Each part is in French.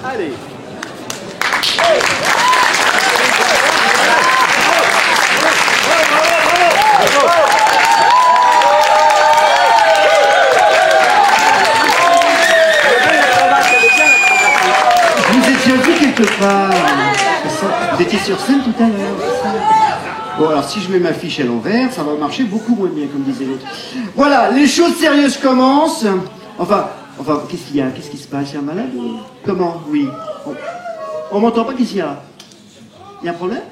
Allez. Vous étiez vu quelque part. Vous étiez sur scène tout à l'heure. Bon, alors si je mets ma fiche à l'envers, ça va marcher beaucoup moins bien, comme disait l'autre. Voilà, les choses sérieuses commencent. Enfin, qu'est-ce qu'il y a? Qu'est-ce qui se passe? Il y a un malade ou... Comment? Oui. On m'entend pas? Qu'est-ce qu'il y a? Il y a un problème?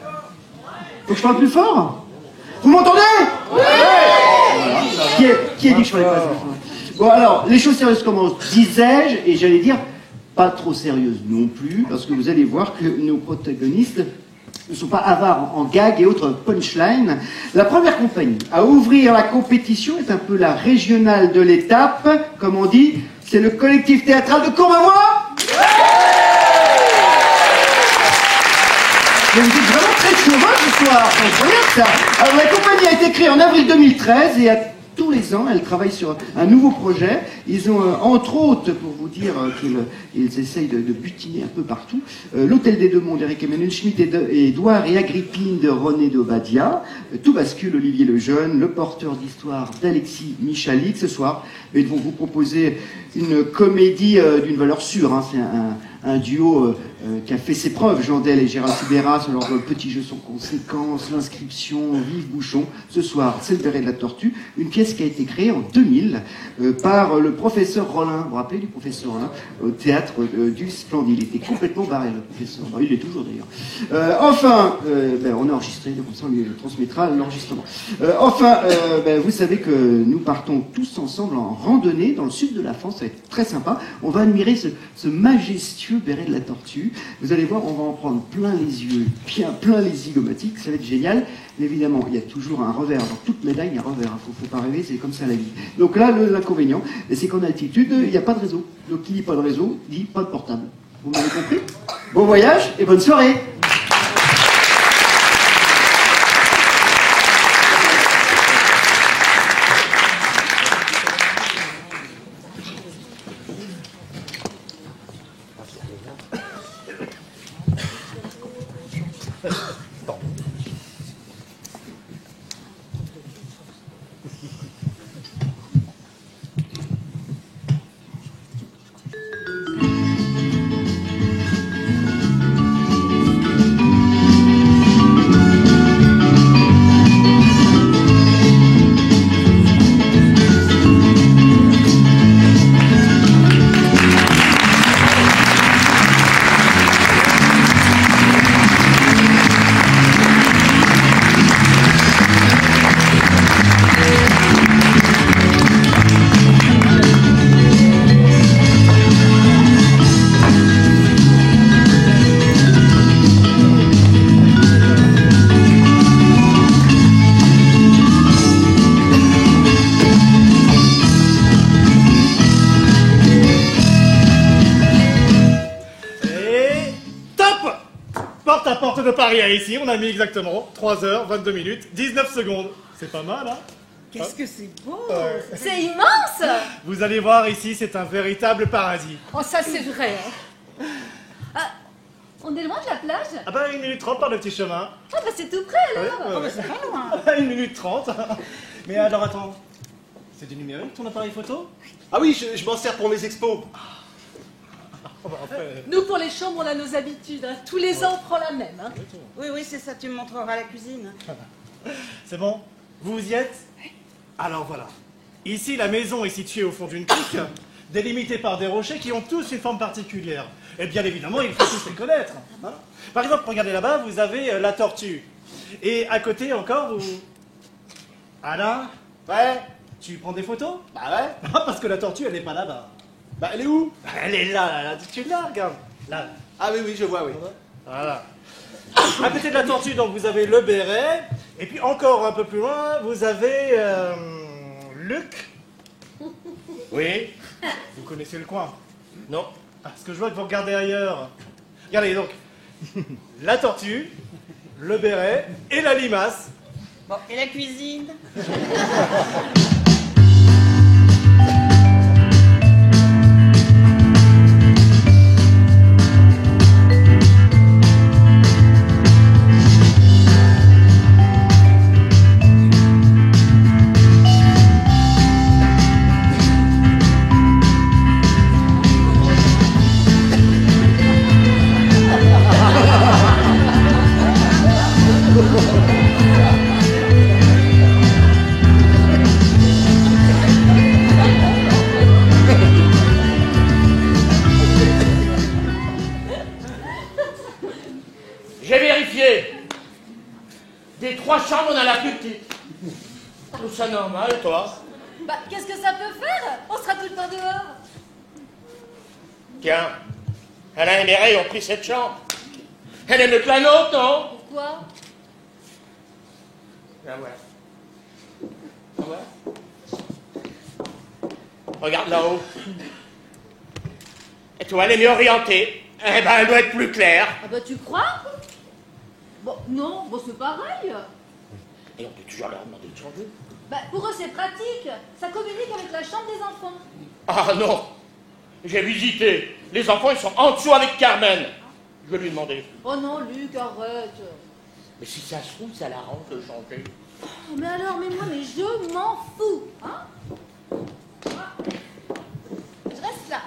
Faut que je parle plus fort? Vous m'entendez? Oui! Voilà. Qui a dit que je parlais pas plus fort? Bon, alors, les choses sérieuses commencent, disais-je, et j'allais dire pas trop sérieuses non plus, parce que vous allez voir que nos protagonistes ne sont pas avares en gags et autres punchlines. La première compagnie à ouvrir la compétition est un peu la régionale de l'étape, comme on dit, c'est le collectif théâtral de Courbevoie. Vous êtes vraiment très chauvin ce soir, c'est incroyable ça. Alors, la compagnie a été créée en avril 2013 et tous les ans, elle travaille sur un nouveau projet. Ils ont, entre autres, pour vous dire qu'ils essayent de butiner un peu partout, l'Hôtel des Deux Mondes d'Éric Emmanuel Schmitt et Édouard et Agrippine de René d'Obadia, Tout bascule, Olivier Lejeune, Le porteur d'histoire d'Alexis Michalik. Ce soir, ils vont vous proposer une comédie d'une valeur sûre. Hein. C'est un duo qui a fait ses preuves, Jandel et Gérald Sibéras, leur petit jeu sans conséquence, l'inscription, Vive Bouchon. Ce soir, c'est le béret de la tortue, une pièce qui a été créée en 2000 par le professeur Rollin. Vous vous rappelez du professeur Rollin? Au théâtre du Splendide. Il était complètement barré, le professeur. Enfin, il l'est toujours d'ailleurs. On a enregistré, donc ça on lui transmettra l'enregistrement. Vous savez que nous partons tous ensemble en randonnée dans le sud de la France, ça va être très sympa. On va admirer ce majestueux béret de la tortue. Vous allez voir, on va en prendre plein les yeux, bien plein les zygomatiques, ça va être génial. Mais évidemment, il y a toujours un revers. Dans toute médaille, il y a un revers. Faut pas rêver, c'est comme ça la vie. Donc là, l'inconvénient, c'est qu'en altitude, il n'y a pas de réseau. Donc qui dit pas de réseau, dit pas de portable. Vous m'avez compris? Bon voyage et bonne soirée. De Paris à ici, on a mis exactement 3h, 22 minutes, 19 secondes. C'est pas mal, hein? Qu'est-ce que c'est beau! C'est immense! Vous allez voir ici, c'est un véritable paradis. Oh, ça c'est vrai. Hein. Ah, on est loin de la plage? Ah bah 1 minute 30 par le petit chemin. Ah bah c'est tout près alors! Ouais. C'est pas loin! 1 minute 30. Mais alors attends, c'est du numérique ton appareil photo? Ah oui, je m'en sers pour mes expos. Nous, pour les chambres, on a nos habitudes. Hein. Tous les ans, on prend la même. Hein. Oui, c'est ça, tu me montreras la cuisine. C'est bon? Vous y êtes? Alors voilà. Ici, la maison est située au fond d'une crique, délimitée par des rochers qui ont tous une forme particulière. Et bien évidemment, il faut tous les connaître. Hein. Par exemple, regardez là-bas, vous avez la tortue. Et à côté encore, vous... Alain? Ouais. Tu prends des photos? Bah ouais. Parce que la tortue, elle n'est pas là-bas. Bah elle est où? Elle est là, tu la regardes. Là. Ah oui, je vois, oui. Voilà. À côté de la tortue, donc, vous avez le béret. Et puis encore un peu plus loin, vous avez Luc. Oui. Vous connaissez le coin? Non. Parce que je vois que vous regardez ailleurs. Regardez donc. La tortue, le béret et la limace. Bon, et la cuisine? J'ai vérifié. Des 3 chambres, on a la plus petite. Tout ça normal, toi? Bah, qu'est-ce que ça peut faire? On sera tout le temps dehors. Tiens, Alain et Mireille ont pris cette chambre. Elle est mieux que la nôtre, non? Pourquoi? Ah ouais. Ah ouais. Regarde là-haut. Et toi, elle est mieux orientée. Eh ben, elle doit être plus claire. Ah bah, tu crois? Bon, non, bon, c'est pareil. Et on peut toujours leur demander de changer. Bah, pour eux, c'est pratique. Ça communique avec la chambre des enfants. Ah non. J'ai visité. Les enfants, ils sont en dessous avec Carmen. Je vais lui demander. Oh non, Luc, arrête. Mais si ça se trouve, ça l'arrange de changer. Oh, mais alors, mais moi, mais je m'en fous, hein? Moi, je reste là.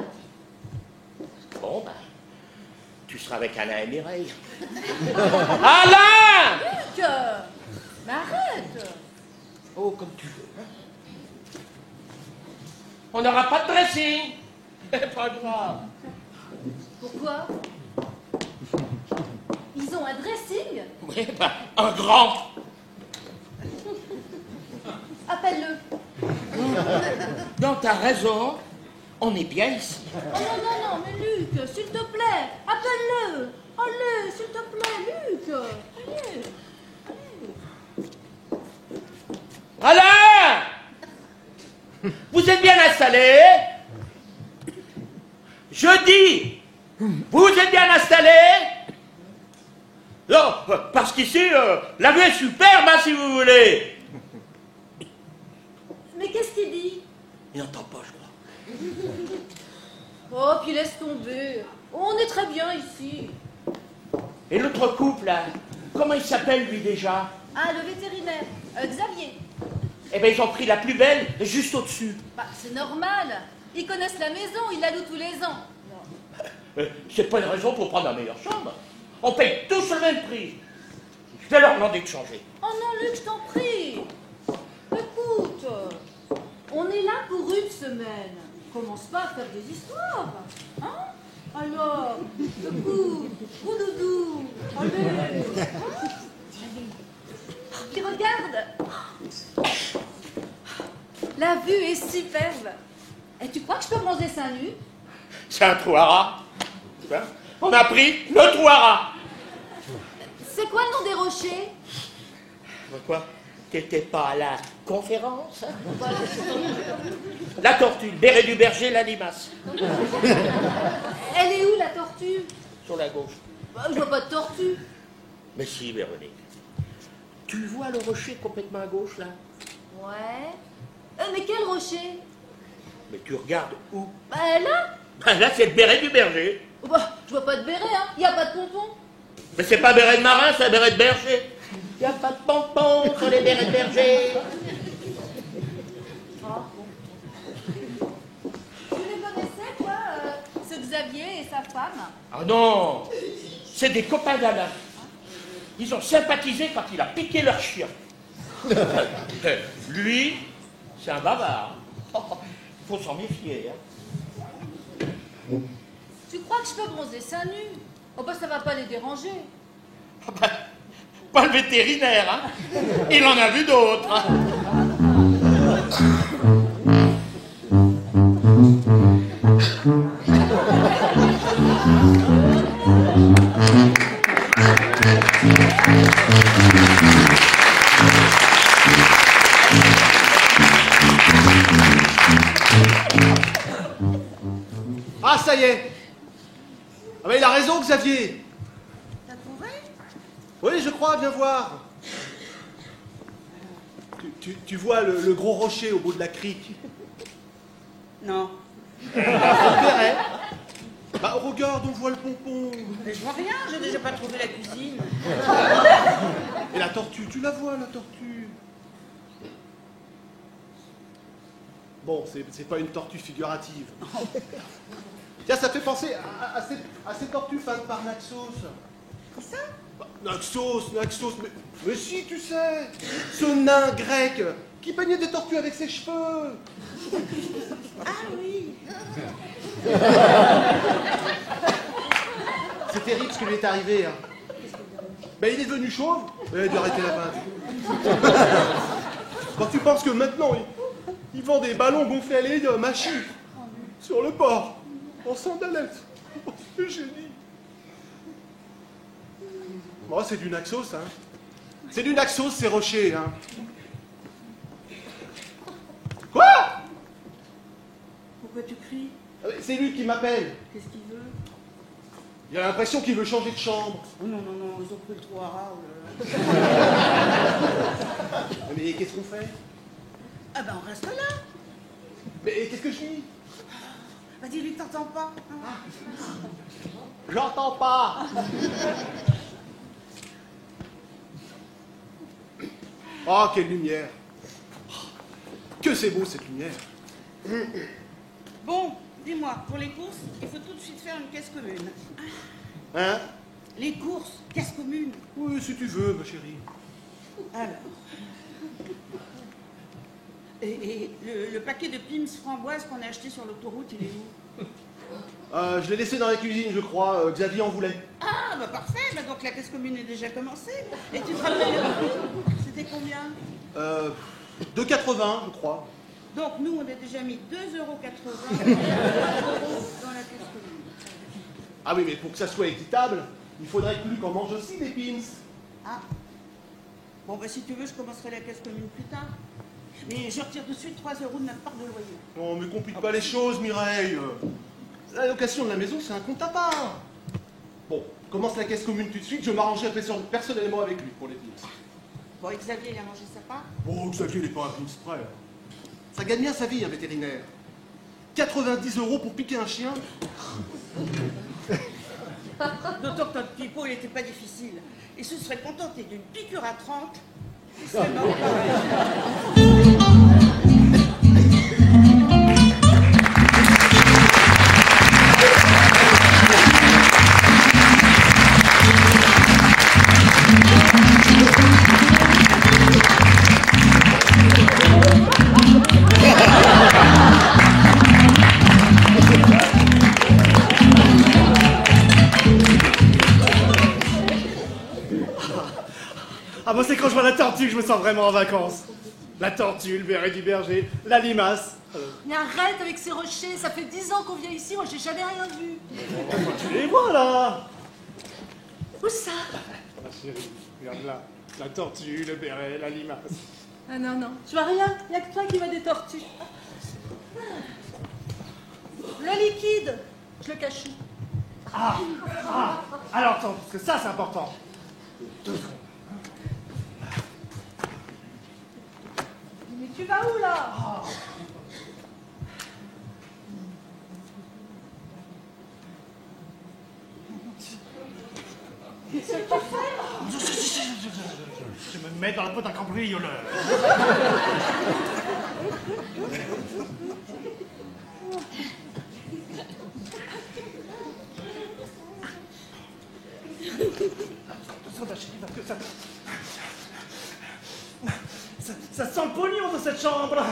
Bon, ben, tu seras avec Alain et Mireille. Alain! Luc! Mais arrête! Oh, comme tu veux. On n'aura pas de dressing. Pas grave. Pourquoi? Ils ont un dressing? Oui, ben, un grand. Appelle-le. Non, t'as raison. On est bien ici. Oh non, non, non, mais Luc, s'il te plaît, appelle-le. Allez, s'il te plaît, Luc. Allez. Alain! Vous êtes bien installé? Je dis, vous êtes bien installé? Non, parce qu'ici, la vue est superbe, hein, si vous voulez. Mais qu'est-ce qu'il dit? Il n'entend pas, je crois. Oh, puis laisse tomber. On est très bien ici. Et l'autre couple, là, comment il s'appelle, lui, déjà? Ah, le vétérinaire, Xavier. Eh bien, ils ont pris la plus belle, juste au-dessus. Bah, c'est normal. Ils connaissent la maison, ils la louent tous les ans. C'est pas une raison pour prendre la meilleure chambre. On paye tous le même prix. Je vais leur demander de changer. Oh non, Luc, je t'en prie. Écoute, on est là pour une semaine. Commence pas à faire des histoires. Hein? Alors, écoute, gros doudou, allez. Puis regarde. La vue est superbe. Et tu crois que je peux manger seins nus? C'est un trou à rats. Tu vois? On a pris le trou à rats. C'est quoi le nom des rochers? Quoi? T'étais pas à la conférence? La tortue, le béret du berger, la limace. Elle est où la tortue? Sur la gauche. Bah, je vois pas de tortue. Mais si, Véronique. Tu vois le rocher complètement à gauche, là? Ouais. Mais quel rocher? Mais tu regardes où? Bah là. Ben là, c'est le béret du berger. Bah, je vois pas de béret, hein. Y a pas de pompon. Mais c'est pas béret de marin, c'est béret de berger. Y a pas de pompons sur les bérets de berger. Ah, bon. Tu les connaissais, quoi, ce Xavier et sa femme? Ah non! C'est des copains d'Alain. Ils ont sympathisé quand il a piqué leur chien. Lui, c'est un bavard. Il faut s'en méfier. Hein. Tu crois que je peux bronzer seins nus? Oh bah ça va pas les déranger. Ah ben, pas le vétérinaire, hein. Il en a vu d'autres. Hein. Ah, ça y est. Ah, mais il a raison, Xavier. T'as trouvé? Oui, je crois, viens voir. Tu vois le gros rocher au bout de la crique? Non. Béret. Bah, regarde, on voit le pompon. Mais je vois rien, j'ai déjà pas trouvé la cuisine. Et la tortue, tu la vois, la tortue? Bon, c'est pas une tortue figurative. Tiens, ça fait penser à ces tortues fans par Naxos. Qui ça? Naxos, mais si, tu sais, ce nain grec qui peignait des tortues avec ses cheveux. Ah oui. C'est terrible ce qui lui est arrivé. Hein. Ben, il est devenu chauve, il a dû arrêter la peinture. Quand tu penses que maintenant, il vend des ballons gonflés à l'hélium à Chypre, sur le port, en sandalettes. Oh, c'est génie. Bon, c'est du Naxos, hein. C'est du Naxos, ces rochers, hein. Quoi? Pourquoi tu cries? C'est lui qui m'appelle. Qu'est-ce qu'il veut? Il a l'impression qu'il veut changer de chambre. Oh non, ils ont pris le trou à ras. Oh là là. Mais qu'est-ce qu'on fait? Ah ben on reste là. Mais qu'est-ce que je dis? Bah dis-lui que t'entends pas. J'entends pas. Oh, quelle lumière. Que c'est beau cette lumière. Bon, dis-moi, pour les courses, il faut tout de suite faire une caisse commune. Hein? Les courses, caisse commune. Oui, si tu veux, ma chérie. Alors. Et le paquet de Pim's framboises qu'on a acheté sur l'autoroute, il est où? Je l'ai laissé dans la cuisine, je crois. Xavier en voulait. Ah, bah parfait, bah donc la caisse commune est déjà commencée. Et tu te rappelles le prix? C'était combien? 2,80, je crois. Donc nous, on a déjà mis 2,80 € dans la caisse commune. Ah oui, mais pour que ça soit équitable, il faudrait que lui qu'on mange aussi des pins. Ah. Bon, bah si tu veux, je commencerai la caisse commune plus tard. Mais je retire de suite 3 € de notre part de loyer. Non, mais complique pas les choses, Mireille. La location de la maison, c'est un compte à part. Bon, commence la caisse commune tout de suite, je m'arrangerai personnellement avec lui pour les pins. Bon, et Xavier, il a mangé sa part? Bon, Xavier n'est pas un pins près. Ça gagne bien sa vie, un vétérinaire. 90 € pour piquer un chien. D'autant que notre pipeau, il n'était pas difficile. Il se serait contenté d'une piqûre à 30. Il serait mort pareil. Ah bon, c'est quand je vois la tortue que je me sens vraiment en vacances. La tortue, le béret du berger, la limace. Mais arrête avec ces rochers, ça fait 10 ans qu'on vient ici, moi j'ai jamais rien vu. Tu les vois là? Où ça? Ma chérie, regarde là. La tortue, le béret, la limace. Ah non, non, je vois rien, il n'y a que toi qui vois des tortues. Le liquide, je le cache où? Alors attends, parce que ça c'est important. 2 secondes. Mais tu vas où là? Qu'est-ce que tu fais? Je me mets dans la peau d'un cambrioleur. Ça sent le pognon de cette chambre.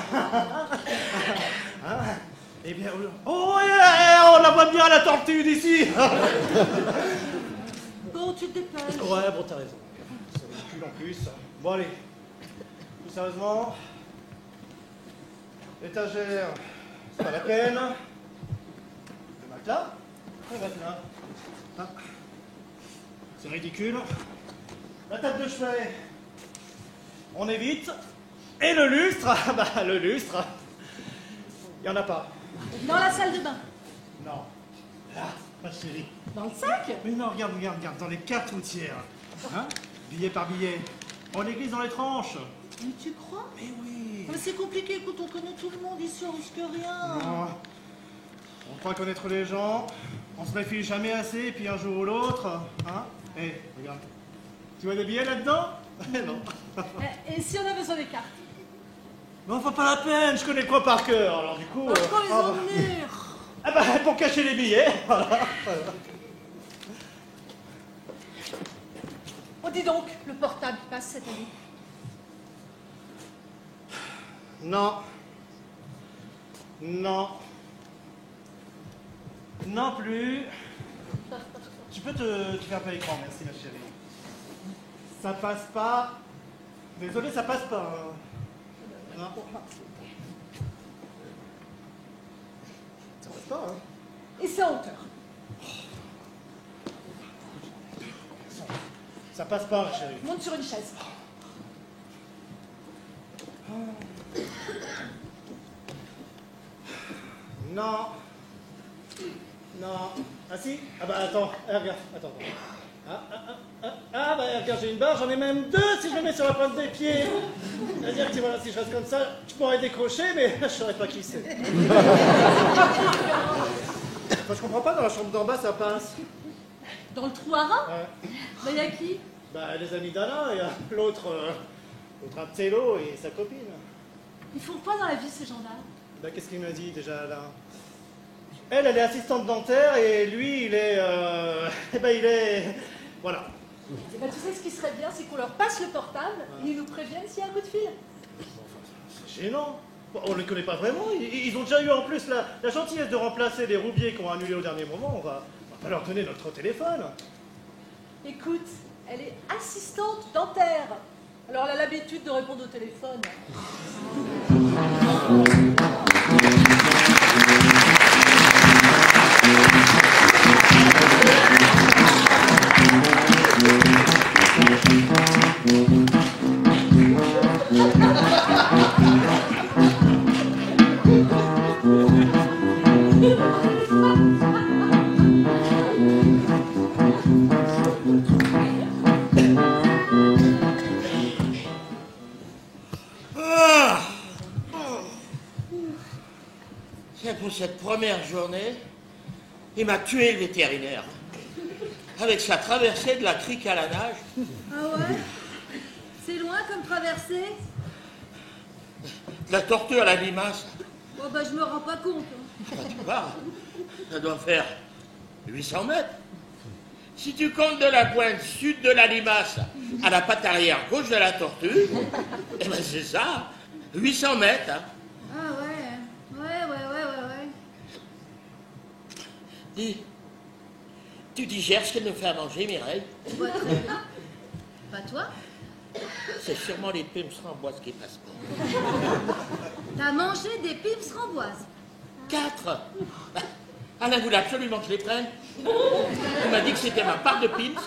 Hein? Eh bien, oh yeah, on la voit bien la tortue d'ici. Bon, tu te dépêches. Ouais, bon, t'as raison. C'est ridicule en plus. Bon, allez. Plus sérieusement. L'étagère, c'est pas la peine. Le matelas. Le matelas. Ah. C'est ridicule. La table de chevet. On évite. Et le lustre. Ah bah, le lustre. Il n'y en a pas. Dans la salle de bain. Non. Là, ma chérie. Dans le sac? Mais non, regarde, dans les cartes routières. Hein? Billet par billet. On les glisse dans les tranches. Mais tu crois? Mais oui. Mais c'est compliqué, écoute, on connaît tout le monde ici, on risque rien. Non. On croit connaître les gens, on se méfie jamais assez, et puis un jour ou l'autre, hein? Hé, regarde. Tu vois des billets là-dedans? Non. Et si on a besoin des cartes? Mais enfin, pas la peine, je connais le coin par cœur, alors du coup... Pourquoi ils ah ont bah- le mur? Ah bah, pour cacher les billets, voilà. Oh, dis donc, le portable passe cette année. Non. Non. Non plus. Tu peux te faire un peu l'écran, merci ma chérie. Ça passe pas. Désolé, ça passe pas. Non. Ça passe pas, hein. Et c'est en hauteur. Ça passe pas, ma chérie. Monte sur une chaise. Non. Non. Ah si? Ah bah attends, regarde, attends. Bah regarde, j'ai une barre, j'en ai même deux si je me mets sur la pointe des pieds. C'est-à-dire que voilà, si je reste comme ça, je pourrais décrocher, mais je saurais pas qui c'est. Enfin, je comprends pas, dans la chambre d'en bas, ça passe. Dans le trou à rats? Ouais. Bah, y a qui? Bah les amis d'Alain et l'autre Abtello et sa copine. Ils font quoi dans la vie, ces gens-là? Bah qu'est-ce qu'il m'a dit déjà, Alain? Elle est assistante dentaire et lui, il est... il est... Voilà. Eh ben, tu sais, ce qui serait bien, c'est qu'on leur passe le portable et ils nous préviennent s'il y a un coup de fil. C'est gênant. Bon, on ne les connaît pas vraiment. Ils ont déjà eu en plus la gentillesse de remplacer les roubiers qu'on a annulés au dernier moment. On va pas leur donner notre téléphone. Écoute, elle est assistante dentaire. Alors elle a l'habitude de répondre au téléphone. Pour cette première journée, il m'a tué le vétérinaire. Avec sa traversée de la crique à la nage. Ah ouais? C'est loin comme traversée? De la tortue à la limace. Oh bah je me rends pas compte. Bah, tu vois, ça doit faire 800 mètres. Si tu comptes de la pointe sud de la limace à la patte arrière gauche de la tortue, eh ben c'est ça, 800 mètres. Hein. Ah ouais. Dis, tu digères ce qu'elle nous fait à manger, Mireille? Bah, très bien. Pas toi? C'est sûrement les pimes framboises qui passent pas. T'as mangé des pimes framboises? 4. Alain voulait absolument que je les prenne. Il m'a dit que c'était ma part de pimes,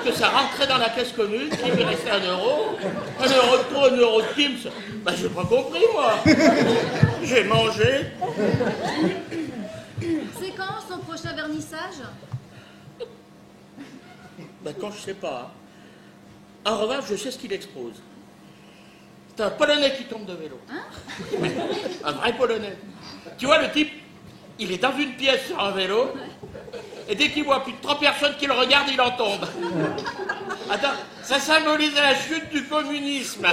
que ça rentrait dans la caisse commune, qu'il lui restait 1 euro. 1 euro de trop, 1 euro de pimes. Bah, j'ai pas compris, moi. J'ai mangé. C'est quand son prochain vernissage? Bah, quand je sais pas. Hein. En revanche, je sais ce qu'il expose. C'est un Polonais qui tombe de vélo. Hein? Un vrai Polonais. Tu vois, le type, il est dans une pièce sur un vélo, et dès qu'il voit plus de 3 personnes qui le regardent, il en tombe. Attends, ça symbolise la chute du communisme.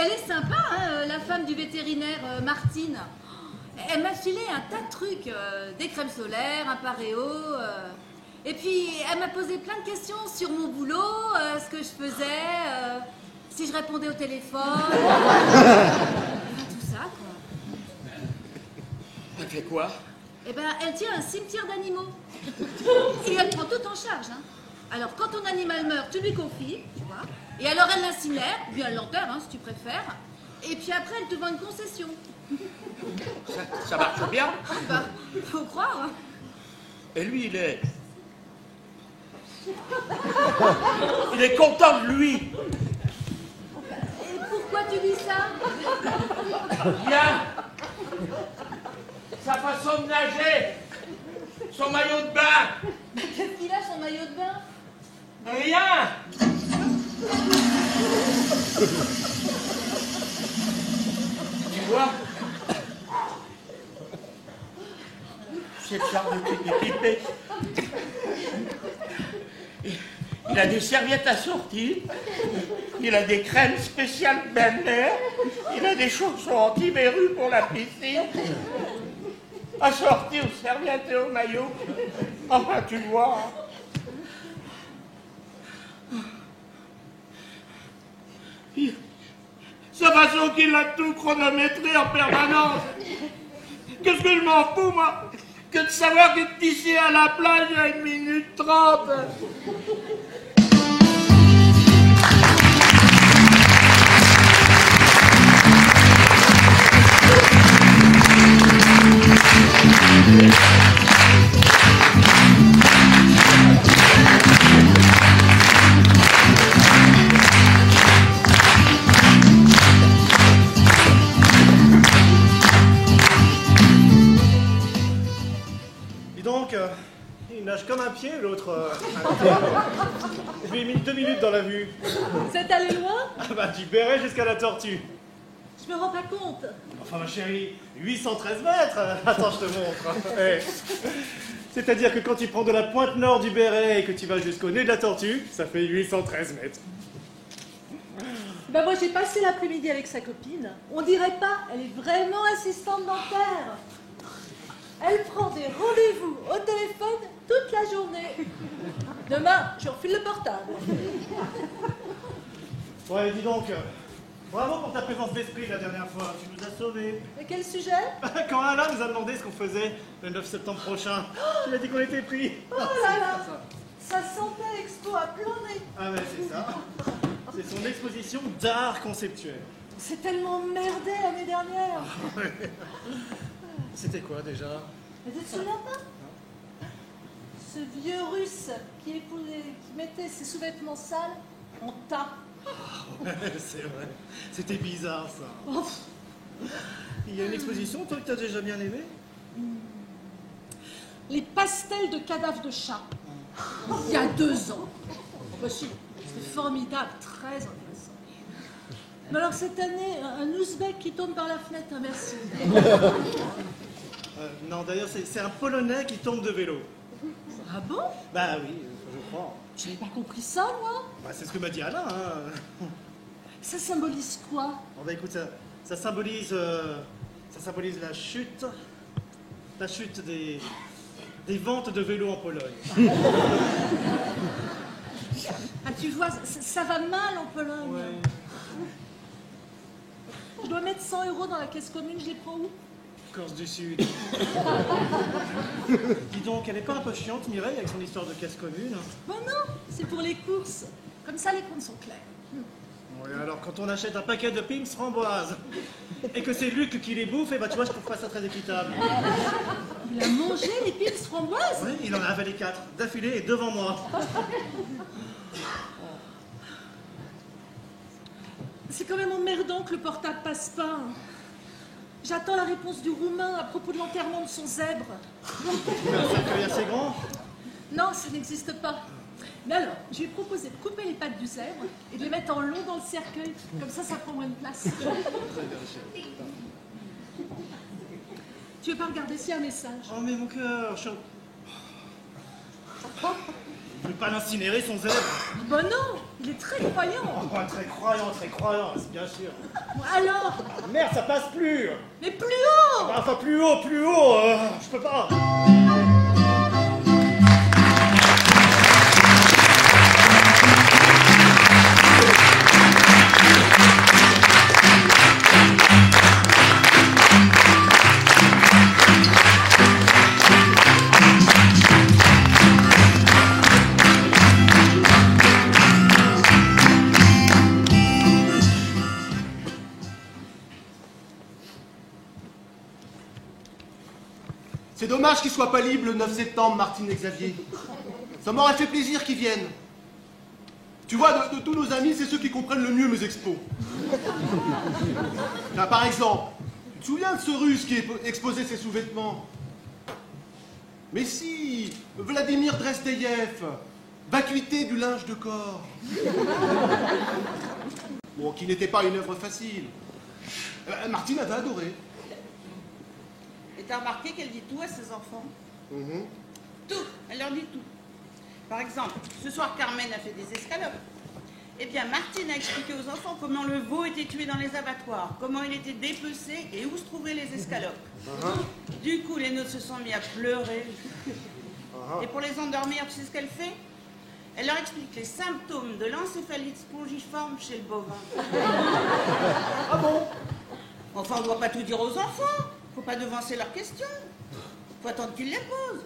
Elle est sympa, hein, la femme du vétérinaire, Martine. Elle m'a filé un tas de trucs, des crèmes solaires, un paréo. Et puis, elle m'a posé plein de questions sur mon boulot, ce que je faisais, si je répondais au téléphone. Tout ça, quoi. Elle fait quoi? Eh ben, elle tient un cimetière d'animaux. Et elle prend tout en charge, hein. Alors, quand ton animal meurt, tu lui confies, tu vois. Et alors, elle l'incinère, ou bien elle l'enterre, hein, si tu préfères. Et puis après, elle te vend une concession. Ça marche bien? Bah, faut croire, hein. Et lui, il est content de lui. Et pourquoi tu dis ça? Bien. Sa façon de nager. Son maillot de bain. Qu'est-ce qu'il a, son maillot de bain? Rien. Tu vois? C'est le genre de truc équipé. Il a des serviettes assorties, il a des crèmes spéciales belle-mère, il a des chaussons anti-verrues pour la piscine, assorties aux serviettes et aux maillots. Enfin, tu vois. Sa façon qu'il a tout chronométré en permanence. Qu'est-ce que je m'en fous, moi, que de savoir que d'ici à la plage, il y a 1 minute 30. Dis donc, il nage comme un pied, l'autre. Je lui ai mis 2 minutes dans la vue. Vous êtes allé loin? Ah bah, du béret jusqu'à la tortue. Je me rends pas compte. Enfin, ma chérie, 813 mètres. Attends, je te montre. Eh. C'est-à-dire que quand tu prends de la pointe nord du béret et que tu vas jusqu'au nez de la tortue, ça fait 813 mètres. Ben moi j'ai passé l'après-midi avec sa copine. On dirait pas, elle est vraiment assistante dentaire. Elle prend des rendez-vous au téléphone toute la journée. Demain, je refile le portable. Ouais, dis donc, bravo pour ta présence d'esprit la dernière fois. Tu nous as sauvés. Et quel sujet? Quand Alain nous a demandé ce qu'on faisait le 9 septembre prochain, tu as dit qu'on était pris. Oh là là, ça sentait l'expo à plein nez. Ah ouais, c'est ça. C'est son exposition d'art conceptuel. C'est tellement merdé l'année dernière. C'était quoi déjà? Mais tu te souviens pas? Ce vieux russe qui mettait ses sous-vêtements sales en tas. Ouais, c'est vrai. C'était bizarre ça. Oh, Il y a une exposition, toi, que t'as déjà bien aimé? les pastels de cadavres de chats. Il y a 2 ans. Bah si, c'était formidable, très intéressant. Mais alors cette année, un ouzbek qui tombe par la fenêtre, hein, merci. Non, d'ailleurs, c'est un Polonais qui tombe de vélo. Ah bon? Bah oui, je crois. J'avais pas compris ça, moi. Bah, c'est ce que m'a dit Alain. Hein. Ça symbolise quoi? Bon, bah écoute, ça symbolise la chute des ventes de vélos en Pologne. Ah, tu vois, ça va mal en Pologne. Ouais. Je dois mettre 100 € dans la caisse commune, je les prends où? Corse du Sud. Dis donc, elle est pas un peu chiante, Mireille, avec son histoire de caisse commune? Ben non, c'est pour les courses. Comme ça, les comptes sont clairs. Ouais, alors quand on achète un paquet de Pim's framboises et que c'est Luc qui les bouffe, et bah tu vois, je trouve pas ça très équitable. Il a mangé les piles framboises? Oui, il en a avalé 4, d'affilée et devant moi. C'est quand même emmerdant que le portable passe pas. J'attends la réponse du Roumain à propos de l'enterrement de son zèbre. Un cercueil assez grand. Non, ça n'existe pas. Mais alors, je lui ai proposé de couper les pattes du zèbre et de les mettre en long dans le cercueil. Comme ça prend moins de place. Tu veux pas regarder s'il y a un message? Oh mais mon cœur, je veux pas l'incinérer son zèbre. Ben non, il est très croyant. Oh, très croyant, c'est bien sûr. Alors? Ah, merde, ça passe plus. Mais plus haut! Ah, enfin plus haut, je peux pas. C'est dommage qu'il soit pas libre le 9 septembre, Martine et Xavier. Ça m'aurait fait plaisir qu'ils viennent. Tu vois, de tous nos amis, c'est ceux qui comprennent le mieux mes expos. Là, par exemple, tu te souviens de ce Russe qui exposait ses sous-vêtements? Mais si, Vladimir Drezdeyev, vacuité du linge de corps. Bon, qui n'était pas une œuvre facile. Martine avait adoré. Et t'as remarqué qu'elle dit tout à ses enfants? Tout, elle leur dit tout. Par exemple, ce soir Carmen a fait des escalopes. Eh bien, Martine a expliqué aux enfants comment le veau était tué dans les abattoirs, comment il était dépecé et où se trouvaient les escalopes. Du coup, les nôtres se sont mis à pleurer. Et pour les endormir, tu sais ce qu'elle fait? Elle leur explique les symptômes de l'encéphalite spongiforme chez le bovin. Ah bon? Enfin, on ne doit pas tout dire aux enfants. Faut pas devancer leurs questions. Faut attendre qu'ils les posent.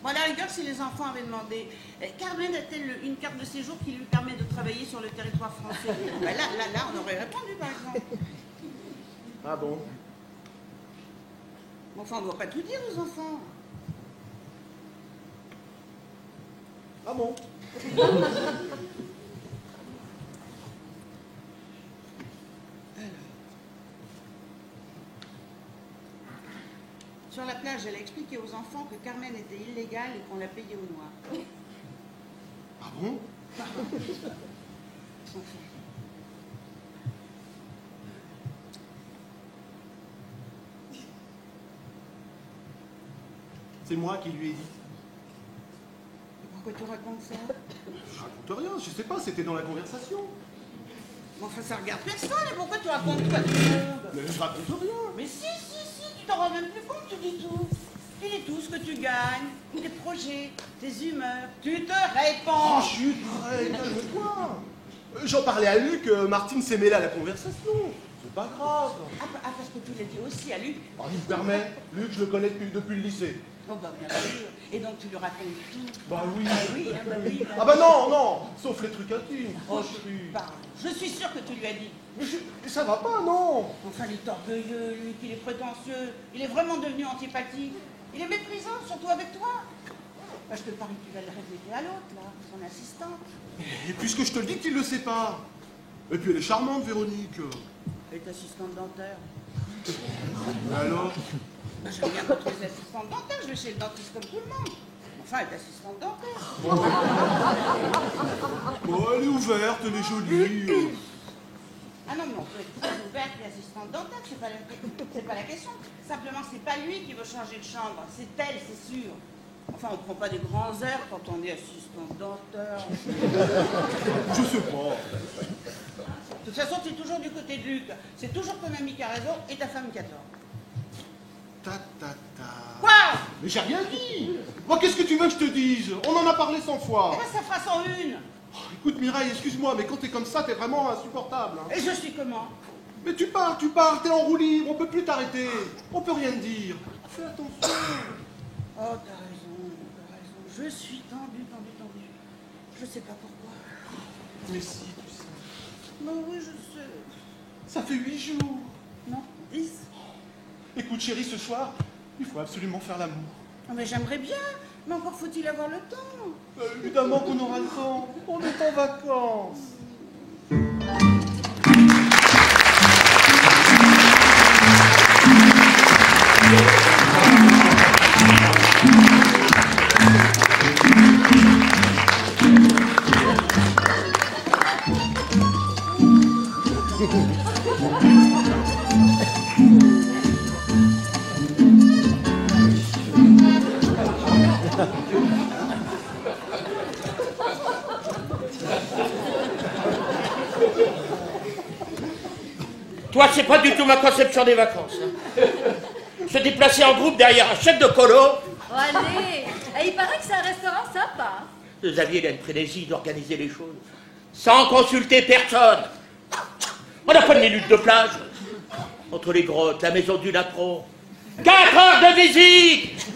Bon, à la rigueur, si les enfants avaient demandé Carmen a-t-elle une carte de séjour qui lui permet de travailler sur le territoire français? Ben là, on aurait répondu, par exemple. Ah bon? Enfin, on ne doit pas tout dire aux enfants. Ah bon? Sur la plage, elle a expliqué aux enfants que Carmen était illégale et qu'on la payait au noir. Ah bon? Enfin. C'est moi qui lui ai dit. Et pourquoi tu racontes ça? Je raconte rien, je sais pas, c'était dans la conversation. Mais enfin, ça regarde personne, et pourquoi tu racontes pas tout le monde? Mais je raconte rien. Mais si, tu t'en rends même plus compte, tu dis tout. Tu dis tout ce que tu gagnes, tes projets, tes humeurs. Tu te Oh, répands. chut, arrête, calme-toi. J'en parlais à Luc, Martine s'est mêlée à la conversation. C'est pas grave. Parce que tu l'as dit aussi à Luc. Oh, il me permet. Luc, je le connais depuis le lycée. Oh bah bien sûr. Et donc tu lui racontes tout. Bah oui. Oui. Ah bah non, sauf les trucs intimes. Oh, je suis sûre que tu lui as dit. Mais ça va pas, non. Enfin, il est orgueilleux, lui, qu'il est prétentieux. Il est vraiment devenu antipathique. Il est méprisant, surtout avec toi. Bah, je te parie que tu vas le répéter à l'autre, là, son assistante. Et puisque je te le dis qu'il le sait pas. Et puis elle est charmante, Véronique. Elle est assistante dentaire. Mais alors? Bah, j'aime bien quand les assistantes dentaires, je vais chez le dentiste comme tout le monde. Enfin, elle est assistante dentaire. Oh, elle est ouverte, elle est jolie. Ah non, mais on peut être très ouverte et assistante dentaire, c'est pas la question. Simplement, c'est pas lui qui veut changer de chambre, c'est elle, c'est sûr. Enfin, on prend pas des grands airs quand on est assistante dentaire. Je sais pas. De toute façon, tu es toujours du côté de Luc. C'est toujours ton ami qui a raison et ta femme qui a tort. Quoi? Mais j'ai rien dit. Moi, qu'est-ce que tu veux que je te dise? On en a parlé 100 fois. Eh ben, ça fera 101. Oh, écoute, Mireille, excuse-moi, mais quand t'es comme ça, t'es vraiment insupportable. Hein. Et je suis comment? Mais tu pars, t'es en roue libre, on peut plus t'arrêter. On peut rien te dire. Fais attention. Oh, t'as raison. Je suis tendue. Je sais pas pourquoi. Mais si, tu sais. Non, oui, je sais. Ça fait 8 jours. Non, 10. Écoute, chérie, ce soir, il faut absolument faire l'amour. Non, mais j'aimerais bien. Mais encore faut-il avoir le temps. Évidemment qu'on aura le temps. On est en vacances. Toi, c'est pas du tout ma conception des vacances. Hein. Se déplacer en groupe derrière un chef de colo. Oh, allez. Et il paraît que c'est un restaurant sympa. Xavier, il a une frénésie d'organiser les choses. Sans consulter personne. On n'a pas de minutes de plage. Entre les grottes, la maison du Latron. 4 heures de visite.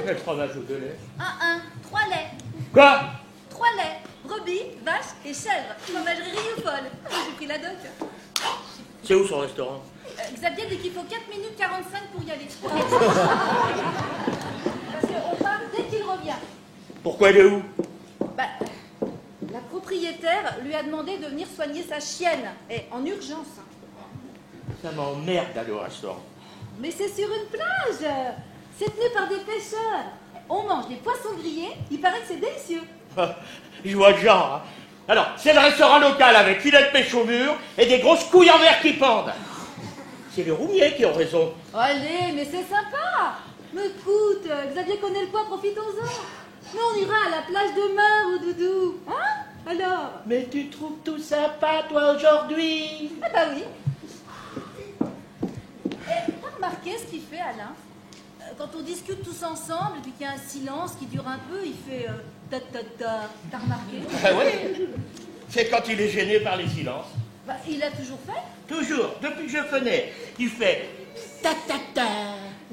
Quel fromage au lait. 3 laits. Quoi? 3 laits. Brebis, vache et chèvre. Fromagerie Rioufol. J'ai pris la doc. C'est où son restaurant? Xavier dit qu'il faut 4 minutes 45 pour y aller. Parce qu'on part dès qu'il revient. Pourquoi elle est où? Bah, la propriétaire lui a demandé de venir soigner sa chienne. Et en urgence. Ça m'emmerde d'aller au restaurant. Mais c'est sur une plage. C'est tenu par des pêcheurs. On mange des poissons grillés. Il paraît que c'est délicieux. Je vois le genre. Hein. Alors, c'est le restaurant local avec filet de pêche au mur et des grosses couilles en verre qui pendent. C'est les roumiers qui ont raison. Allez, mais c'est sympa. Mais écoute, Xavier connaît le coin, profitons-en. Nous, on ira à la plage demain, au doudou. Hein? Alors? Mais tu trouves tout sympa, toi, aujourd'hui? Ah bah oui. Et t'as remarqué ce qu'il fait, Alain? quand on discute tous ensemble et puis qu'il y a un silence qui dure un peu, il fait ta ta ta. T'as remarqué? Ah oui. C'est quand il est gêné par les silences. Bah, il l'a toujours fait. Toujours, depuis que je connais, il fait ta ta ta.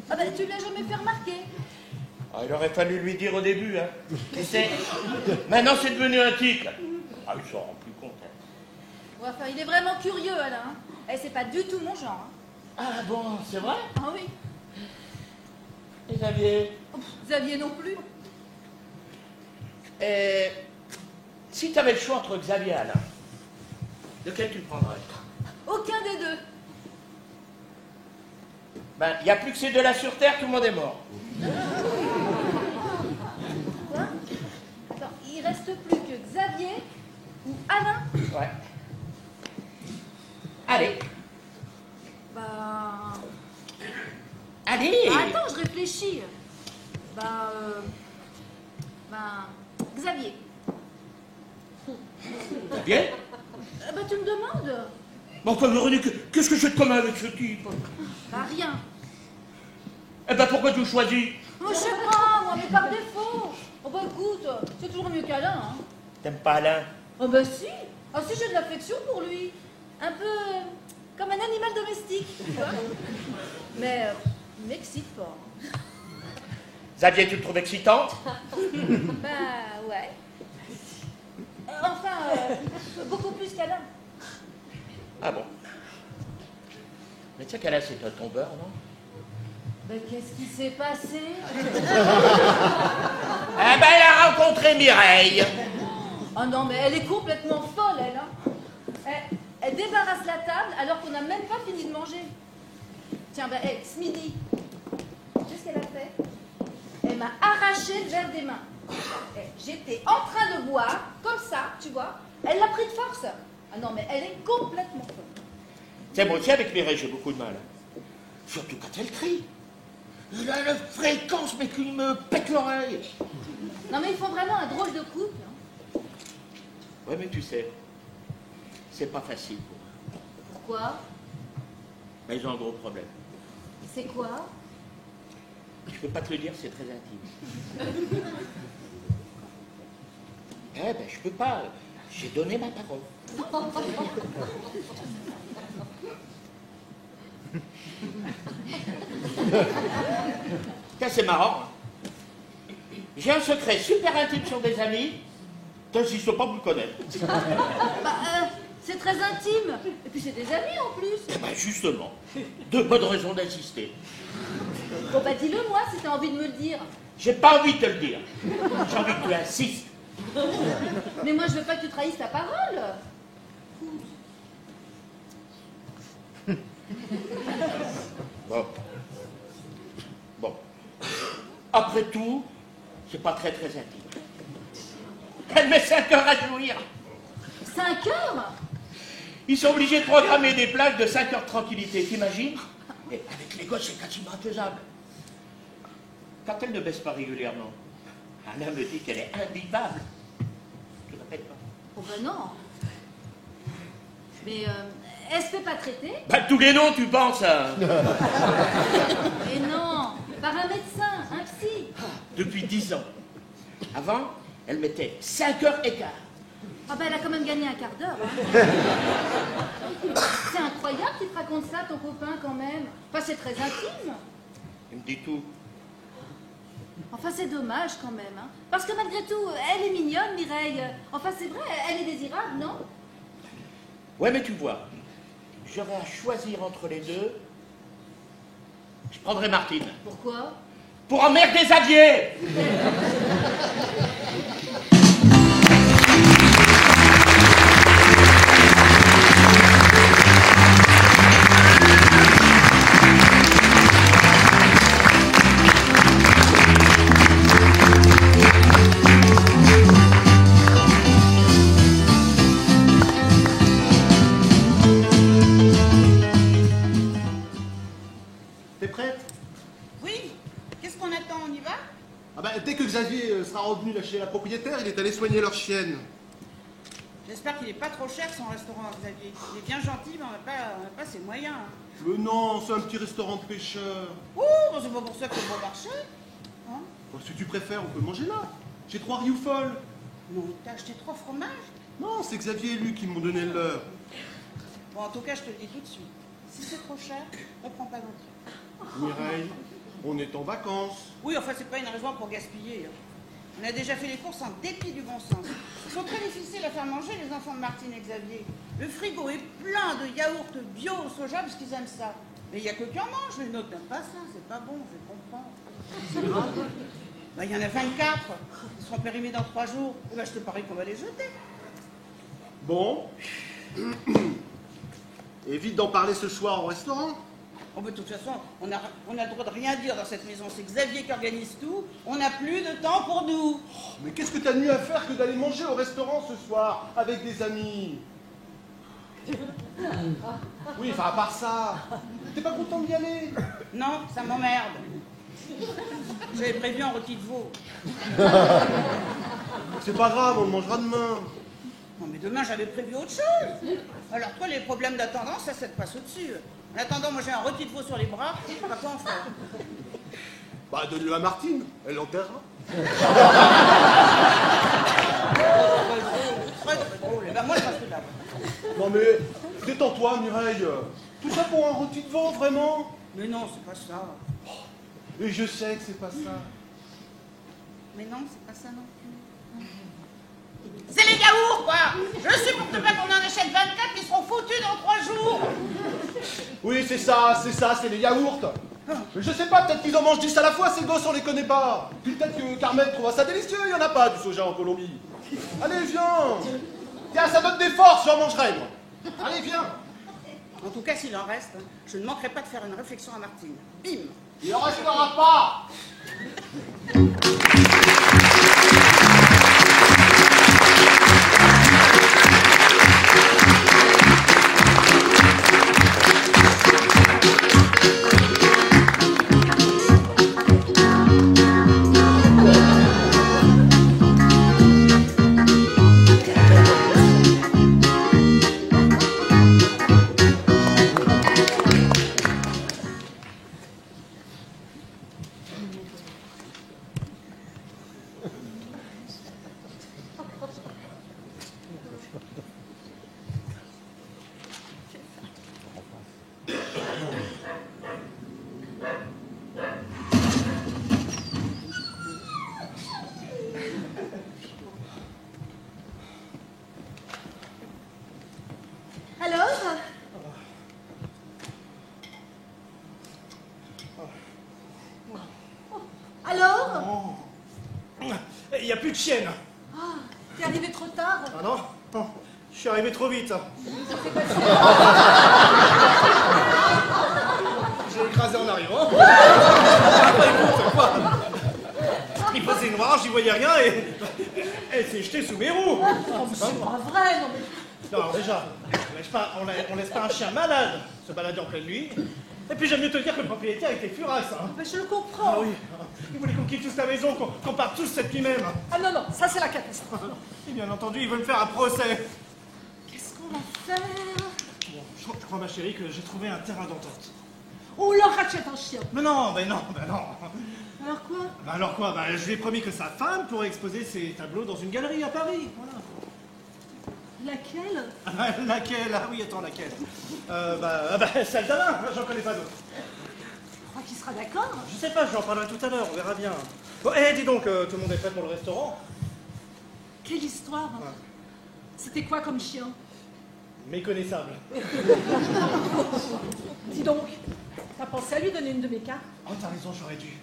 Ah bah, tu l'as jamais fait remarquer. Ah, il aurait fallu lui dire au début, hein. Tu sais, maintenant c'est devenu un tic. Ah, il s'en rend plus compte. Hein. Ouais, enfin, il est vraiment curieux, Alain. Et c'est pas du tout mon genre. Hein. Ah bon, c'est vrai? Ah oui. Et Xavier? Xavier non plus. Si tu avais le choix entre Xavier et Alain, lequel tu prendrais? Aucun des deux. Ben, il n'y a plus que ces deux-là sur Terre, tout le monde est mort. Quoi? Attends, il reste plus que Xavier ou Alain? Ouais. Allez. Bah... Allez. Attends, je réfléchis. Bah... Xavier. Bien. Bah tu me demandes? Bon, enfin, Véronique, qu'est-ce que j'ai de commun avec ce type? Bah rien. Eh ben, pourquoi tu choisis? Moi je sais pas, moi, mais par défaut. Oh bah écoute, c'est toujours mieux qu'Alain, hein. T'aimes pas Alain? Oh bah si. Ah si, j'ai de l'affection pour lui. Un peu comme un animal domestique, tu vois. Mais il m'excite pas. Xavier, tu le trouves excitante? Bah ouais. Enfin, beaucoup plus qu'Alain. Ah bon? Mais tu sais qu'Alain, c'est un tombeur, non? Ben qu'est-ce qui s'est passé? Eh ben, elle a rencontré Mireille. Oh non, mais elle est complètement folle, elle. Hein. Elle débarrasse la table alors qu'on n'a même pas fini de manger. Tiens, ben, ce midi, qu'est-ce qu'elle a fait? Elle m'a arraché le verre des mains. J'étais en train de boire, comme ça, tu vois. Elle l'a pris de force. Ah non, mais elle est complètement folle. C'est moi aussi, avec Mireille, j'ai beaucoup de mal. Surtout quand elle crie. Elle a une fréquence, mais qui me pète l'oreille. Non, mais ils font vraiment un drôle de couple. Hein. Ouais, mais tu sais, c'est pas facile pour eux. Pourquoi? Mais ils ont un gros problème. C'est quoi? Je peux pas te le dire, c'est très intime. Eh ben, je peux pas. J'ai donné ma parole. Tiens, c'est marrant. Hein. J'ai un secret super intime sur des amis. T'insistes pas pour le connaître. C'est très intime. Et puis c'est des amis en plus. Eh ben, justement. De bonnes raisons d'insister. Bon bah dis-le moi si t'as envie de me le dire. J'ai pas envie de te le dire. J'ai envie que tu insistes. Mais moi je veux pas que tu trahisses ta parole. Bon. Après tout, c'est pas très intime. Elle met 5 heures à jouir. 5 heures? Ils sont obligés de programmer des plages de 5 heures de tranquillité, t'imagines? Et avec les gosses, c'est quasiment infaisable. Quand elle ne baisse pas régulièrement, Alain me dit qu'elle est imbuvable. Tu répètes pas? Oh bah non. Mais elle se fait pas traiter? Bah tous les noms, tu penses à... Mais non, par un médecin, un psy. Depuis 10 ans. Avant, elle mettait 5 heures et quart. Ah bah elle a quand même gagné un quart d'heure. Hein. C'est incroyable qu'il te raconte ça, ton copain, quand même. Enfin, c'est très intime. Il me dit tout. Enfin, c'est dommage quand même. Hein. Parce que malgré tout, elle est mignonne, Mireille. Enfin, c'est vrai, elle est désirable, non? Ouais, mais tu vois, j'aurais à choisir entre les deux. Je prendrais Martine. Pourquoi? Pour emmerder Xavier. T'es prête? Oui. Qu'est-ce qu'on attend? On y va? Ah bah, dès que Xavier sera revenu là chez la propriétaire, il est allé soigner leur chienne. J'espère qu'il est pas trop cher son restaurant, Xavier. Il est bien gentil, mais on n'a pas ses moyens. Hein. Non, c'est un petit restaurant de pêcheurs. Oh, c'est pas pour ça que c'est bon marché. Hein? Bon, si tu préfères, on peut manger là. J'ai 3 rioufol. Non, t'as acheté 3 fromages? Non, c'est Xavier et lui qui m'ont donné le leur. Bon, en tout cas, je te le dis tout de suite. Si c'est trop cher, on prend pas d'entrée. Mireille, on est en vacances. Oui, enfin, c'est pas une raison pour gaspiller. On a déjà fait les courses en dépit du bon sens. Ils sont très difficiles à faire manger, les enfants de Martine et Xavier. Le frigo est plein de yaourts bio au soja parce qu'ils aiment ça. Mais il n'y a que qui en mangent, les nôtres n'aiment pas ça, c'est pas bon, je comprends. C'est grave. Bah, il y en a 24. Ils seront périmés dans 3 jours. Et bah, je te parie qu'on va les jeter. Bon. Évite d'en parler ce soir au restaurant. Oh, bah, de toute façon, on a le droit de rien dire dans cette maison. C'est Xavier qui organise tout. On n'a plus de temps pour nous. Oh, mais qu'est-ce que t'as de mieux à faire que d'aller manger au restaurant ce soir avec des amis? Oui, enfin, à part ça, t'es pas content d'y aller? Non, ça m'emmerde. J'avais prévu un rôti de veau. C'est pas grave, on le mangera demain. Non, mais demain, j'avais prévu autre chose. Alors, toi, les problèmes d'attendance, ça te passe au-dessus. En attendant, moi, j'ai un rôti de veau sur les bras. Je sais pas quoi en faire. Bah, donne-le à Martine, elle l'enterrera. Très drôle. Eh ben, moi, je reste là. Non mais, détends-toi Mireille. Tout ça pour un rôti de veau, vraiment? Mais non, c'est pas ça. Et je sais que c'est pas ça. Mais non, c'est pas ça non plus. C'est les yaourts, quoi. Je supporte pas qu'on en achète 24 qui seront foutus dans 3 jours. Oui, c'est ça, c'est les yaourts. Mais je sais pas, peut-être qu'ils en mangent 10 à la fois, ces gosses, on les connaît pas. Puis peut-être que Carmen trouvera ça délicieux, il y en a pas du soja en Colombie. Allez, viens. Tiens, ça donne des forces, j'en mangerai, moi. Allez, viens. En tout cas, s'il en reste, je ne manquerai pas de faire une réflexion à Martine. Bim. Il en restera pas. Alors Il n'y a plus de chienne. Ah, t'es arrivé trop tard. Ah non? Non, je suis arrivé trop vite. J'ai écrasé en arrivant. Après, écoute, quoi? Il faisait noir, j'y voyais rien et elle s'est jetée sous mes roues. Oh, mais c'est pas vrai, non mais... Non, alors déjà, on laisse pas un chien malade se balader en pleine nuit. Et puis j'aime mieux te dire que le propriétaire était furasse. Hein. Mais je le comprends. Ah oui, il voulait qu'on quitte tous la maison, qu'on parte tous cette nuit même. Ah non, non, ça c'est la catastrophe. Et bien entendu, ils veulent me faire un procès. Qu'est-ce qu'on va faire? Bon, je crois ma chérie que j'ai trouvé un terrain d'entente. On leur rachète un chien. Mais non, mais non, ben non. Alors quoi? Bah alors quoi? Bah, je lui ai promis que sa femme pourrait exposer ses tableaux dans une galerie à Paris. Voilà. Laquelle? Laquelle? Ah oui, attends, laquelle? Celle d'Alain, j'en connais pas d'autre. Je crois qu'il sera d'accord. Je sais pas, je lui en parlerai tout à l'heure, on verra bien. Bon, dis donc, tout le monde est prêt pour le restaurant? Quelle histoire. Ouais. C'était quoi comme chien? Méconnaissable. Dis donc, t'as pensé à lui donner une de mes cartes? Oh, t'as raison, j'aurais dû.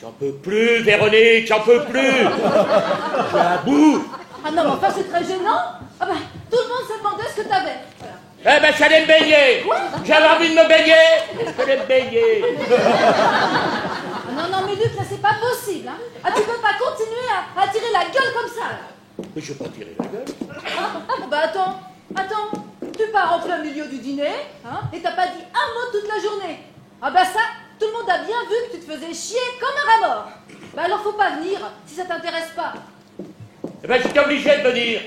J'en peux plus, Véronique, j'en peux plus. Je suis à bout. Ah non, mais enfin, c'est très gênant. Ah ben, tout le monde se demandait ce que t'avais. Voilà. Eh ben, j'allais me baigner. J'avais envie de me baigner. J'allais me baigner. Ah non, non, mais Luc, là, c'est pas possible. Hein. Ah, tu peux pas continuer à tirer la gueule comme ça, là. Mais je vais pas tirer la gueule. Ah, bah attends. Tu pars en plein milieu du dîner, hein, et t'as pas dit un mot toute la journée. Ah bah ça, tout le monde a bien vu que tu te faisais chier comme un rat mort. Bah alors faut pas venir, si ça t'intéresse pas. Eh ben, j'étais obligé de venir.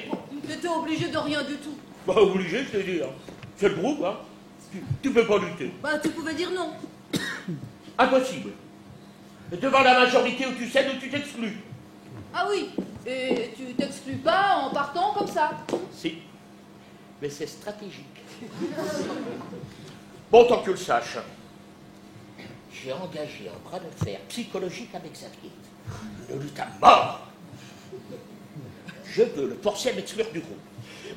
T'étais obligé de rien du tout. Bah, obligé, je te dis. Hein. C'est le groupe, hein. Tu peux pas lutter. Bah tu pouvais dire non. Impossible. Devant la majorité où tu cèdes ou tu t'exclus. Ah oui, et tu t'exclus pas en partant comme ça. Si. Mais c'est stratégique. Bon, tant que tu le saches, j'ai engagé un bras de fer psychologique avec Xavier. Une lutte à mort. Je veux le forcer à m'exclure du groupe.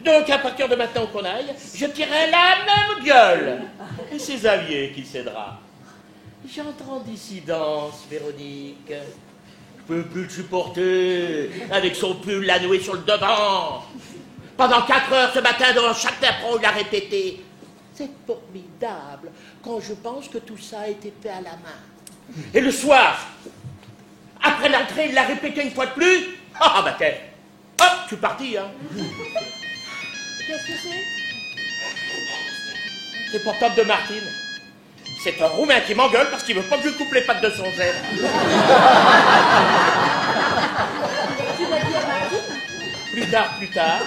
Donc, à partir de maintenant qu'on aille, je tirerai la même gueule. Et c'est Xavier qui cédera. J'entre en dissidence, Véronique. Je peux plus le supporter, avec son pull la nouée sur le devant. Pendant 4 heures ce matin, devant chaque tapron, il a répété. C'est formidable quand je pense que tout ça a été fait à la main. Et le soir, après l'entrée, il l'a répété une fois de plus. Ah, bah t'es. Hop, je suis parti, hein. Qu'est-ce que c'est? C'est pour Tom de Martine. C'est un Roumain qui m'engueule parce qu'il veut pas que je coupe les pattes de son zèle. Tu l'as dit à Martine? Plus tard.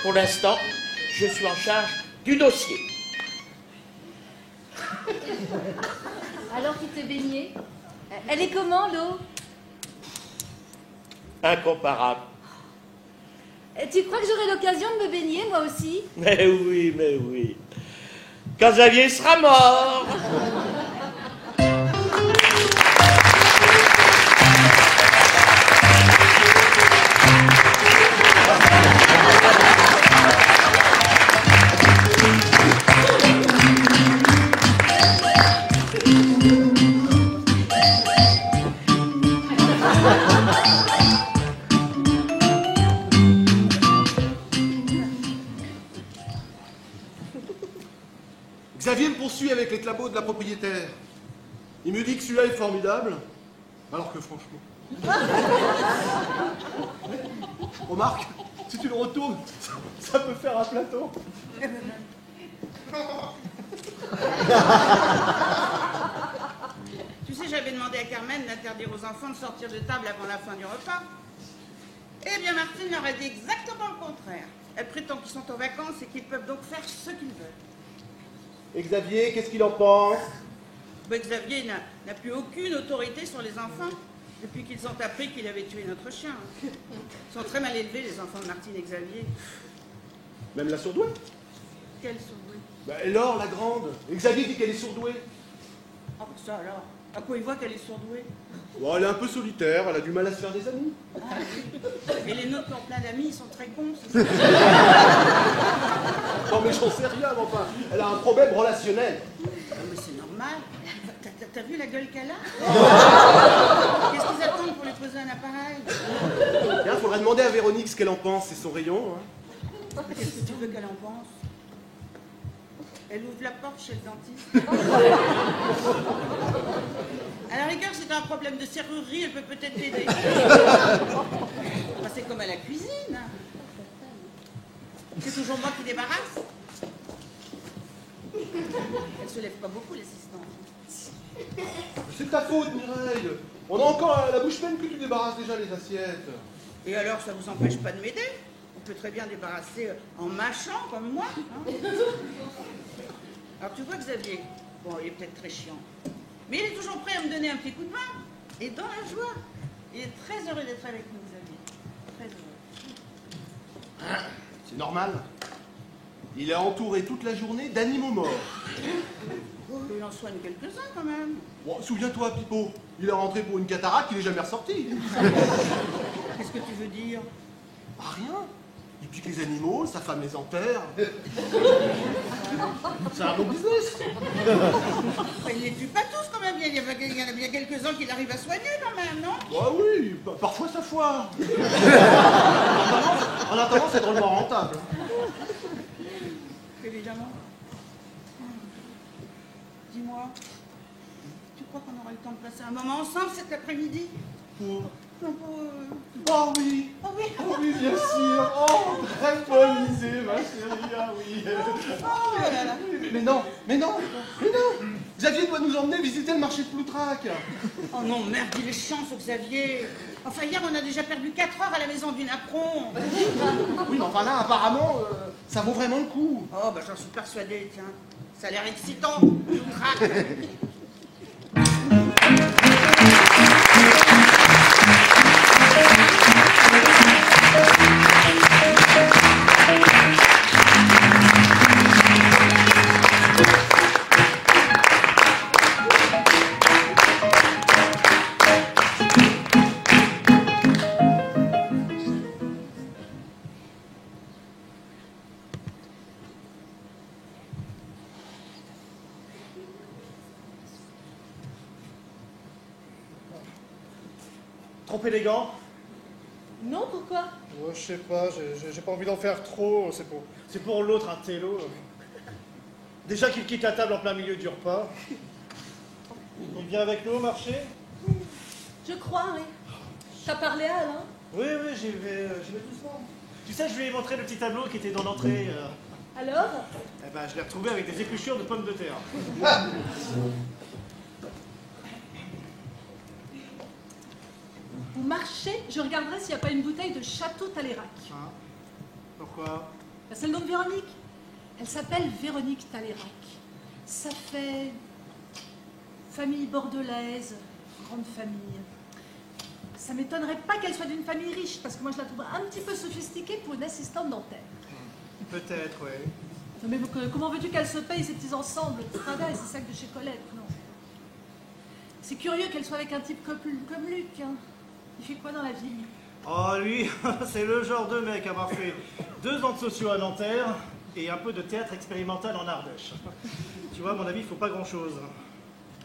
Pour l'instant, je suis en charge du dossier. Alors tu t'es baignée? Elle est comment, l'eau? Incomparable. Tu crois que j'aurai l'occasion de me baigner, moi aussi? Mais oui. Quand Xavier sera mort. Xavier me poursuit avec l'éclabot de la propriétaire. Il me dit que celui-là est formidable, alors que franchement... Remarque, si tu le retournes, ça peut faire un plateau. Tu sais, j'avais demandé à Carmen d'interdire aux enfants de sortir de table avant la fin du repas. Eh bien, Martine leur a dit exactement le contraire. Elle prétend qu'ils sont en vacances et qu'ils peuvent donc faire ce qu'ils veulent. Et Xavier, qu'est-ce qu'il en pense? Ben, Xavier n'a plus aucune autorité sur les enfants depuis qu'ils ont appris qu'il avait tué notre chien. Ils sont très mal élevés, les enfants de Martine et Xavier. Même la surdouée? Quelle surdouée? Bah, Laure, la grande. Et Xavier dit qu'elle est surdouée. Oh, ça alors. À quoi il voit qu'elle est surdouée? Bon, elle est un peu solitaire, elle a du mal à se faire des amis. Ah, oui. Et les nôtres qui ont plein d'amis, ils sont très cons. C'est ça? Non mais j'en sais rien, mais enfin, elle a un problème relationnel. Non, mais c'est normal. T'as vu la gueule qu'elle a? Qu'est-ce qu'ils attendent pour lui poser un appareil? Bien, faudrait demander à Véronique ce qu'elle en pense, c'est son rayon. Hein. Qu'est-ce que tu veux qu'elle en pense? Elle ouvre la porte chez le dentiste. À la rigueur, c'est un problème de serrurerie, elle peut peut-être t'aider. Enfin, c'est comme à la cuisine. C'est toujours moi qui débarrasse. Elle se lève pas beaucoup, l'assistante. C'est ta faute, Mireille. On a encore la bouche pleine que tu débarrasses déjà les assiettes. Et alors, ça vous empêche pas de m'aider? On peut très bien débarrasser en mâchant, comme moi. Hein. Alors, tu vois, Xavier, bon, il est peut-être très chiant, mais il est toujours prêt à me donner un petit coup de main. Et dans la joie. Il est très heureux d'être avec nous, Xavier. Très heureux. C'est normal. Il est entouré toute la journée d'animaux morts. Il en soigne quelques-uns, quand même. Bon, souviens-toi, Pipo, il est rentré pour une cataracte, il est jamais ressorti. Qu'est-ce que tu veux dire? Ah, rien. il pique les animaux, sa femme les enterre. C'est un bon business. Enfin, il les tue pas tous quand même. Il y en a bien quelques-uns qu'il arrive à soigner quand même, non? Bah oui, parfois ça foire. En attendant, c'est drôlement rentable. Évidemment. Dis-moi, tu crois qu'on aura le temps de passer un moment ensemble cet après-midi? Pour... Non, pour, Oh oui. Oh oui. Oh oui, bien sûr. Oh, très bonne idée, ma chérie. Ah oui. Oh là là. Mais non. Xavier doit nous emmener visiter le marché de Ploutrac. Oh non, merde, il est chiant ce Xavier. Enfin, hier, on a déjà perdu 4 heures à la maison du Napron. Oui, mais enfin là, apparemment, ça vaut vraiment le coup. Oh, bah j'en suis persuadée, tiens. Ça a l'air excitant. Ploutrac. Trop élégant? Non, pourquoi? Je sais pas, j'ai pas envie d'en faire trop, c'est pour l'autre, un télo. Déjà qu'il quitte la table en plein milieu du repas. Il vient avec nous au marché? Je crois, oui. T'as parlé à Alain? Oui, j'y vais doucement. Tu sais, je lui ai montré le petit tableau qui était dans l'entrée. Alors? Eh ben, je l'ai retrouvé avec des épluchures de pommes de terre. Vous marchez, je regarderai s'il n'y a pas une bouteille de Château Talérac. Hein? Pourquoi? Ben, c'est le nom de Véronique. Elle s'appelle Véronique Talérac. Ça fait famille bordelaise, grande famille. Ça m'étonnerait pas qu'elle soit d'une famille riche, parce que moi je la trouve un petit peu sophistiquée pour une assistante dentaire. Peut-être, oui. Non, mais comment veux-tu qu'elle se paye ces petits ensembles de Prada et ces sacs de chez Colette? Non. C'est curieux qu'elle soit avec un type comme Luc. Hein. Il fait quoi dans la vie? Oh, lui, c'est le genre de mec à avoir fait 2 ans de sociaux à Nanterre et un peu de théâtre expérimental en Ardèche. Tu vois, à mon avis, il faut pas grand-chose.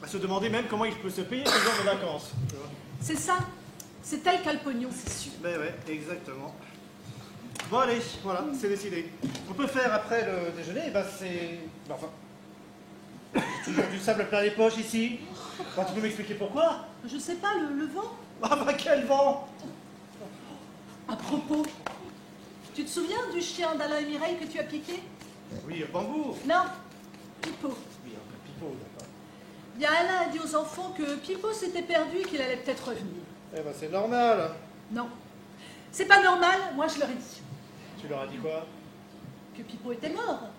À se demander même comment il peut se payer ce genre de vacances. C'est ça. C'est elle qui a le pognon, c'est sûr. Ben ouais, exactement. Bon, allez, voilà, c'est décidé. On peut faire après le déjeuner, c'est... Enfin... J'ai toujours du sable plein les poches ici. Bah, tu peux m'expliquer pourquoi? Je sais pas, le vent. Ah bah quel vent! À propos, tu te souviens du chien d'Alain et Mireille que tu as piqué? Oui, Bambou. Non, Pipo. Oui, Pipo, d'accord. Il y a Alain a dit aux enfants que Pipo s'était perdu et qu'il allait peut-être revenir. Eh ben c'est normal. Non, c'est pas normal, moi je leur ai dit. Tu leur as dit quoi? Que Pipo était mort.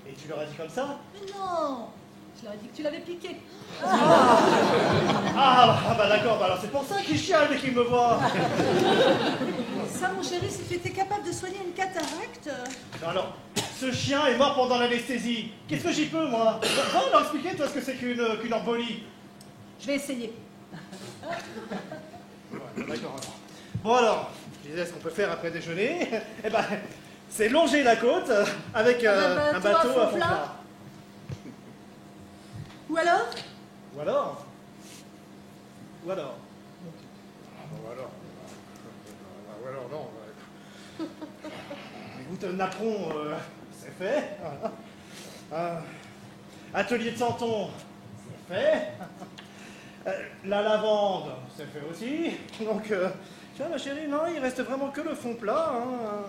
Et tu leur as dit comme ça? Mais non, je leur ai dit que tu l'avais piqué. Ah bah d'accord, bah alors c'est pour ça qu'il chiale dès qu'il me voit. Ça mon chéri, si tu étais capable de soigner une cataracte... Alors, ce chien est mort pendant l'anesthésie. Qu'est-ce que j'y peux, moi? Va leur expliquer, toi, ce que c'est qu'une embolie. Je vais essayer. Ouais, d'accord. Bon alors, je disais, ce qu'on peut faire après déjeuner, eh ben, c'est longer la côte avec un bateau à fond plat. Ou alors? Ou alors? Ou alors? Ou alors non. Écoute, le napperon, c'est fait. Atelier de Santon, c'est fait. La lavande, c'est fait aussi. Donc, tu vois, ma chérie, non, il reste vraiment que le fond plat. Hein.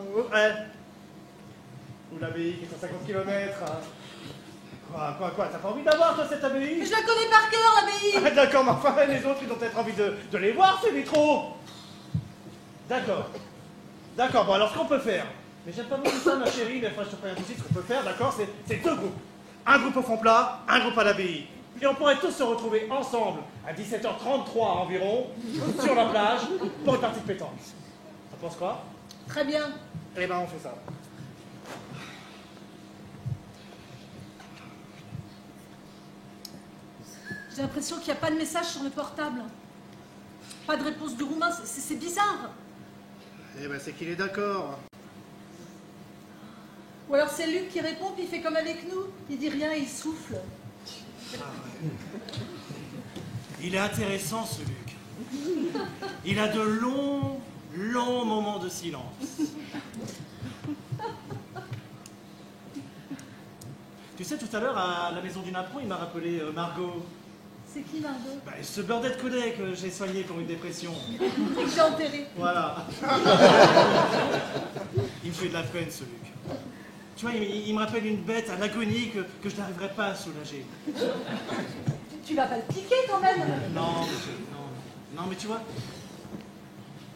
Ou l'abbaye qui est à 50 km. Hein. Quoi, t'as pas envie d'avoir, toi, cette abbaye? Mais je la connais par cœur, l'abbaye. D'accord, mais enfin, les autres, ils ont peut-être envie de les voir, ces vitraux. D'accord, bon, alors ce qu'on peut faire, mais j'aime pas beaucoup ça, ma chérie, mais enfin, je te préviens tout de suite, ce qu'on peut faire, d'accord, c'est 2 groupes. Un groupe au fond plat, un groupe à l'abbaye. Et on pourrait tous se retrouver ensemble à 17h33 environ, sur la plage, pour une partie de pétanque. Ça pense quoi? Très bien. Eh ben, on fait ça. J'ai l'impression qu'il n'y a pas de message sur le portable. Pas de réponse du roumain, c'est bizarre. Eh ben, c'est qu'il est d'accord. Ou alors c'est Luc qui répond, puis il fait comme avec nous. Il dit rien, il souffle. Ah ouais. Il est intéressant, ce Luc. Il a de longs, longs moments de silence. Tu sais, tout à l'heure, à la maison du Napron, il m'a rappelé Margot. C'est qui, Margot? Bah, ce Burdette Coudet que j'ai soigné pour une dépression. Et que j'ai enterré. Voilà. Il me fait de la peine, ce Luc. Tu vois, il me rappelle une bête à l'agonie que je n'arriverai pas à soulager. Tu vas pas le piquer quand même. Non, monsieur, non, mais tu vois,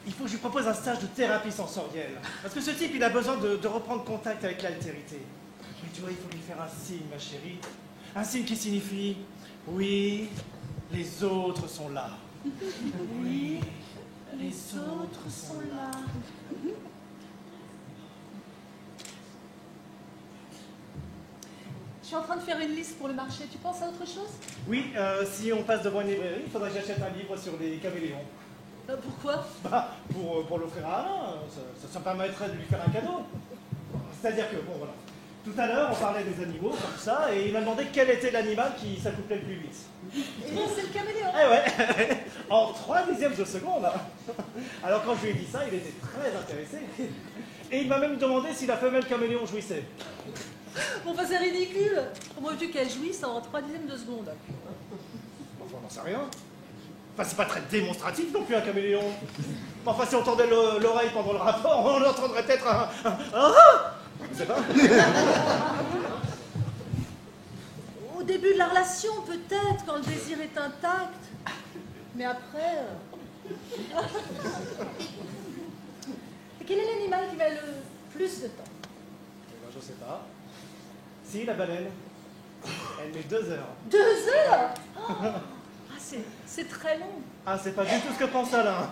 il faut que je lui propose un stage de thérapie sensorielle. Parce que ce type, il a besoin de reprendre contact avec l'altérité. Mais tu vois, il faut lui faire un signe, ma chérie. Un signe qui signifie « Oui, les autres sont là. Oui, les autres sont là. » Je suis en train de faire une liste pour le marché. Tu penses à autre chose? Oui, si on passe devant une librairie, il faudrait que j'achète un livre sur les caméléons. Pourquoi? Bah, pour l'offrir à Alain, ça me permettrait de lui faire un cadeau. C'est-à-dire que, bon, voilà. Tout à l'heure, on parlait des animaux, comme ça, et il m'a demandé quel était l'animal qui s'accouplait le plus vite. Et bien, c'est le caméléon. Eh ouais, en 3/10 de seconde. Alors quand je lui ai dit ça, il était très intéressé. Et il m'a même demandé si la femelle caméléon jouissait. Bon, enfin, c'est ridicule. Comment veux-tu qu'elle jouisse en 3/10 de seconde? Enfin, on n'en sait rien. Enfin, c'est pas très démonstratif non plus, un caméléon. Enfin, si on tendait l'oreille pendant le rapport, on entendrait peut-être un je sais pas. Au début de la relation, peut-être, quand le désir est intact. Mais après... Et quel est l'animal qui met le plus de temps? Eh ben, je sais pas. Si, la baleine. Elle met 2 heures. 2 heures? Oh. Ah, c'est très long. Ah, c'est pas du tout ce que pense Alain.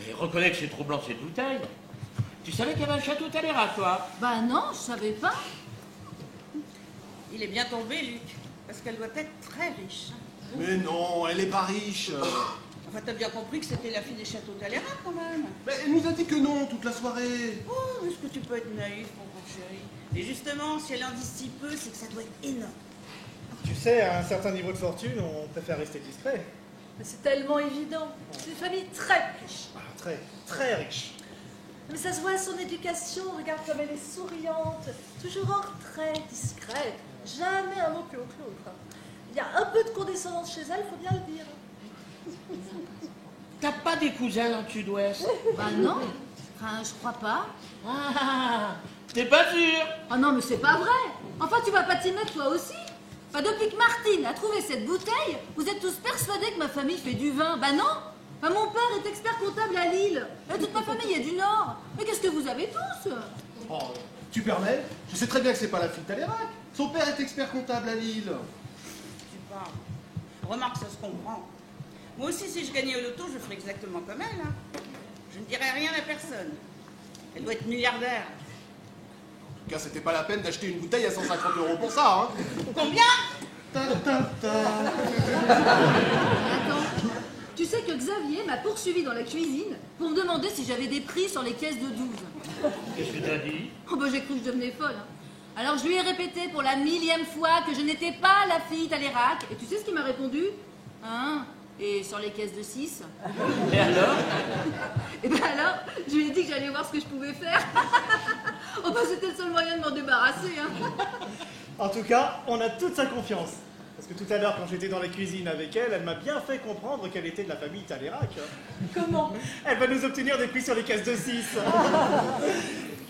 Et reconnais que c'est troublant cette bouteille. Tu savais qu'il y avait un château Talleyrand, toi? Bah non, je savais pas. Il est bien tombé, Luc, parce qu'elle doit être très riche. Mais non, elle est pas riche. Enfin, t'as bien compris que c'était la fille des châteaux Talleyrand, quand même. Mais elle nous a dit que non toute la soirée. Oh, est-ce que tu peux être naïf, mon grand chéri? Et justement, si elle en dit si peu, c'est que ça doit être énorme. Tu sais, à un certain niveau de fortune, on préfère rester discret. Mais c'est tellement évident. C'est une famille très riche. Ah, très, très riche. Mais ça se voit à son éducation. Regarde comme elle est souriante. Toujours en retrait, discrète. Jamais un mot plus haut que l'autre. Il y a un peu de condescendance chez elle, faut bien le dire. T'as pas des cousins dans le sud-ouest? Bah non. Enfin, je crois pas. Ah, t'es pas sûr? Ah non, mais c'est pas vrai. Enfin, tu vas pas t'y mettre toi aussi. Enfin, depuis que Martine a trouvé cette bouteille, vous êtes tous persuadés que ma famille fait du vin. Bah non. Enfin, mon père est expert comptable à Lille. Et toute ma famille est du Nord. Mais qu'est-ce que vous avez tous? Oh, tu permets? Je sais très bien que c'est pas la fille de Talleyrand. Son père est expert comptable à Lille. Tu parles. Remarque, ça se comprend. Moi aussi, si je gagnais au loto, je ferais exactement comme elle. Hein. Je ne dirais rien à personne. Elle doit être milliardaire. En tout cas, c'était pas la peine d'acheter une bouteille à 150 € pour ça, hein. Combien? Attends. Tu sais que Xavier m'a poursuivi dans la cuisine pour me demander si j'avais des prix sur les caisses de 12. Qu'est-ce que t'as dit? Oh bah j'ai cru que je devenais folle. Hein. Alors je lui ai répété pour la 1000e fois que je n'étais pas la fille Talleyrand. Et tu sais ce qu'il m'a répondu? Hein? Et sur les caisses de 6? Et alors? Et ben alors, je lui ai dit que j'allais voir ce que je pouvais faire. Oh bah c'était le seul moyen de m'en débarrasser. Hein. En tout cas, on a toute sa confiance. Parce que tout à l'heure, quand j'étais dans la cuisine avec elle, elle m'a bien fait comprendre qu'elle était de la famille Talérac. Comment? Elle va nous obtenir des prix sur les caisses de 6.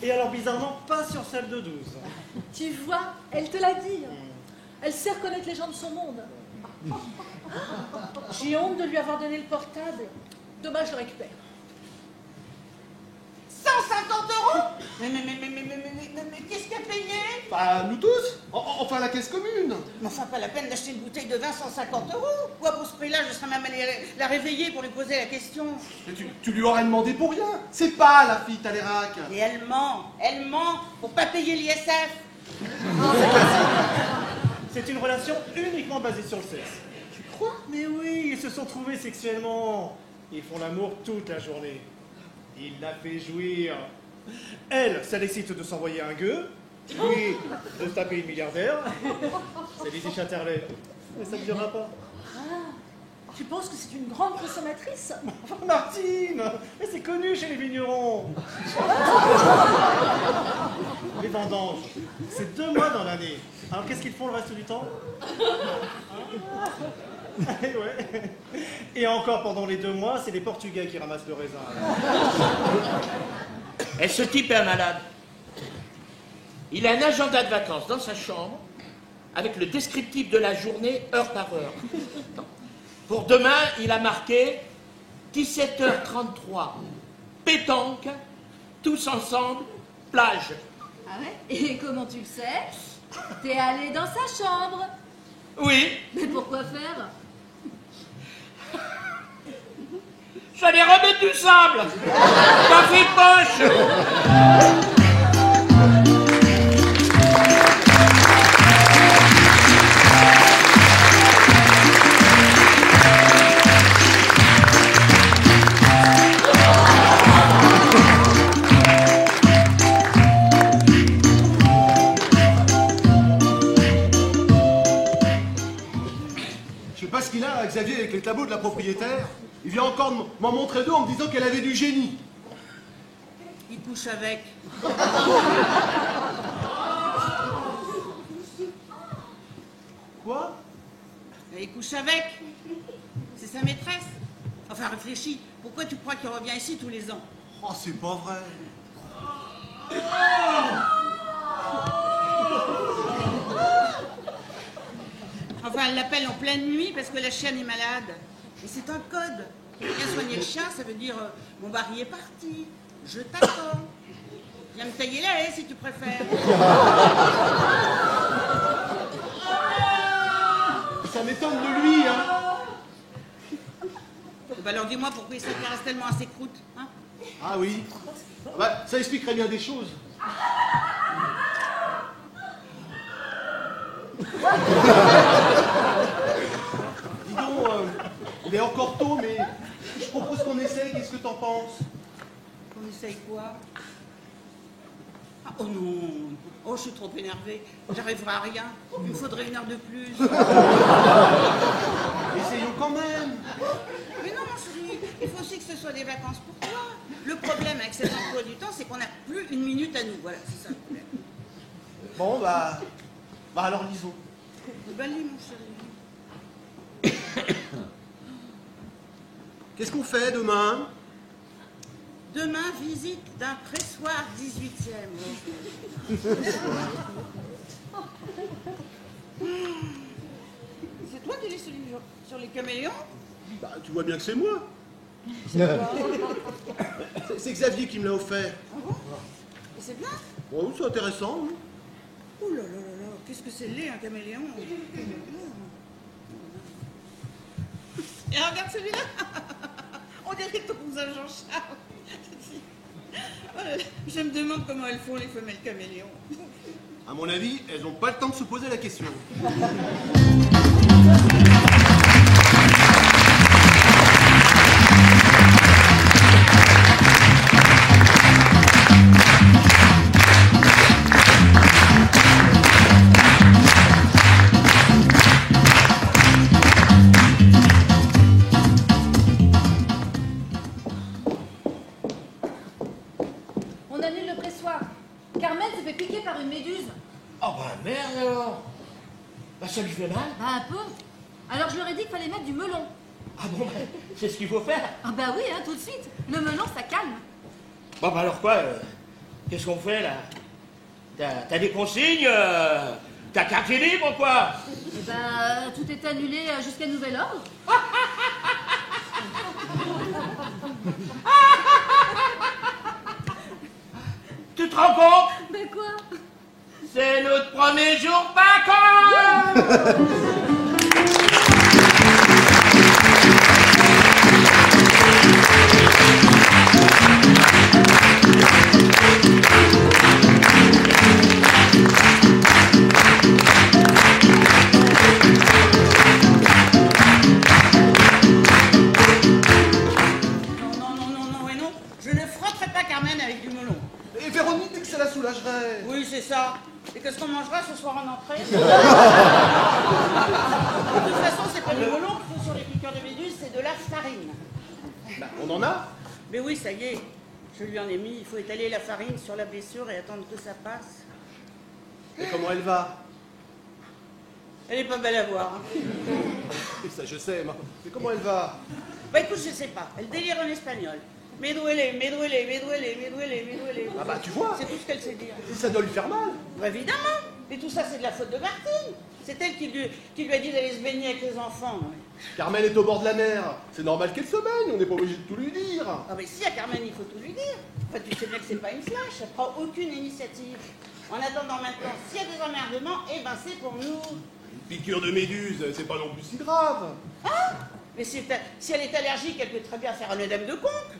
Et alors, bizarrement, pas sur celle de 12. Tu vois, elle te l'a dit. Elle sait reconnaître les gens de son monde. J'ai honte de lui avoir donné le portable. Dommage, je le récupère. 150 €? Mais qu'est-ce qu'elle a payé? Bah, nous tous. Enfin, la caisse commune. Mais enfin, pas la peine d'acheter une bouteille de vin 150 €. Quoi, pour ce prix-là, je serais même allée la réveiller pour lui poser la question. Mais tu lui aurais demandé pour rien. C'est pas la fille Talérac. Et elle ment pour pas payer l'ISF. C'est une relation uniquement basée sur le sexe. Tu crois? Mais oui, ils se sont trouvés sexuellement. Ils font l'amour toute la journée. Il la fait jouir. Elle, ça l'excite de s'envoyer un gueux. Lui, de se taper une milliardaire. C'est Lizzie Chatterley. Mais ça ne durera pas. Tu penses que c'est une grande consommatrice? Martine, mais c'est connu chez les vignerons. Les vendanges, c'est 2 mois dans l'année. Alors qu'est-ce qu'ils font le reste du temps? Et ouais. Et encore pendant les 2 mois, c'est les Portugais qui ramassent le raisin. Et ce type est un malade. Il a un agenda de vacances dans sa chambre avec le descriptif de la journée heure par heure. Pour demain, il a marqué 17h33, pétanque, tous ensemble, plage. Ah ouais? Et comment tu le sais? T'es allé dans sa chambre. Oui, Mais pourquoi faire? j'allais remettre du sable. Ma fille poche. Je sais pas ce qu'il a, Xavier, avec les tableaux de la propriétaire. Il vient encore m'en montrer 2 en me disant qu'elle avait du génie. Il couche avec. Quoi? Et il couche avec. C'est sa maîtresse. Enfin, réfléchis. Pourquoi tu crois qu'il revient ici tous les ans? Oh, c'est pas vrai. Enfin, elle l'appelle en pleine nuit parce que la chienne est malade. Et c'est un code. Bien soigner le chien, ça veut dire mon mari est parti, je t'attends. Viens me tailler la haie si tu préfères. Ça m'étonne de lui, hein. Bah alors dis-moi pourquoi il s'intéresse tellement à ses croûtes, hein? Ah oui. Bah, ça expliquerait bien des choses. Dis donc, il est encore tôt, mais je propose qu'on essaye. Qu'est-ce que t'en penses? On essaye quoi? Ah, oh non. Oh, je suis trop énervée. J'arriverai à rien. Il me faudrait 1 heure de plus. Essayons quand même. Mais non, mon chéri, il faut aussi que ce soit des vacances pour toi. Le problème avec cet emploi du temps, c'est qu'on n'a plus 1 minute à nous. Voilà, c'est ça le problème. Bon, bah alors lisons. Ben lis, mon chéri. Qu'est-ce qu'on fait demain? Demain, visite d'un pressoir 18e. C'est toi qui lis ce livre sur les caméléons? Bah, tu vois bien que c'est moi. C'est Xavier qui me l'a offert. Ah bon? Et c'est bien? Oh, c'est intéressant. Hein. Oh là là là là, qu'est-ce que c'est laid, un caméléon? Et regarde celui-là. On dirait ton cousin Jean-Charles. Oh là là, je me demande comment elles font les femelles caméléons. À mon avis, elles n'ont pas le temps de se poser la question. On annule le pressoir. Carmen s'est fait piquer par une méduse. Oh bah merde alors. Bah, ça lui fait mal. Bah un peu. Alors je leur ai dit qu'il fallait mettre du melon. Ah bon, bah, c'est ce qu'il faut faire. Ah bah oui, hein, tout de suite. Le melon, ça calme. Bon, bah alors quoi qu'est-ce qu'on fait là? T'as des consignes? T'as carte libre ou quoi? Eh ben, tout est annulé jusqu'à nouvel ordre. Tu te rends compte? Mais quoi? C'est notre premier jour vacances. Non, et non. Je ne frotterai pas Carmen avec du melon. Et Véronique dit que ça la soulagerait. Oui, c'est ça. Et qu'est-ce qu'on mangera ce soir en entrée? De toute façon, c'est pas du melon qu'il faut sur les piqûres de méduse, c'est de la farine. Bah, on en a. Mais oui, ça y est. Je lui en ai mis. Il faut étaler la farine sur la blessure et attendre que ça passe. Et comment elle va? Elle est pas belle à voir. Hein. Et ça, je sais, mais comment elle va? Bah écoute, je sais pas. Elle délire en espagnol. Me duele, me duele, me duele, me duele, me duele. Ah bah, tu vois. C'est tout ce qu'elle sait dire. Et ça doit lui faire mal. Bah, évidemment. Et tout ça, c'est de la faute de Martine. C'est elle qui lui a dit d'aller se baigner avec les enfants. Ouais. Carmen est au bord de la mer. C'est normal qu'elle se baigne, on n'est pas obligé de tout lui dire. Ah mais si, à Carmen, il faut tout lui dire. Enfin, tu sais bien que c'est pas une slash. Elle prend aucune initiative. En attendant maintenant, s'il y a des emmerdements, eh ben c'est pour nous. Une piqûre de méduse, c'est pas non plus si grave. Ah, mais si elle est allergique, elle peut très bien faire un œdème de conque.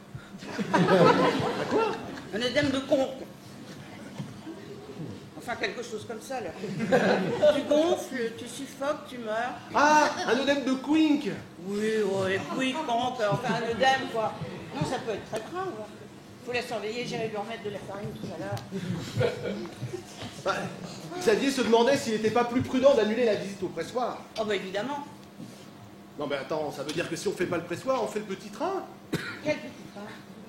Quoi? Un œdème de conque. Enfin, quelque chose comme ça, là. Tu gonfles, tu suffoques, tu meurs. Ah, un œdème de Quink. Oui, conque, enfin un œdème, quoi. Non, ça peut être très grave. Faut la surveiller, j'irai lui remettre de la farine tout à l'heure. Bah, Xavier se demandait s'il n'était pas plus prudent d'annuler la visite au pressoir. Oh bah évidemment. Non mais attends, ça veut dire que si on fait pas le pressoir, on fait le petit train? Quel petit train?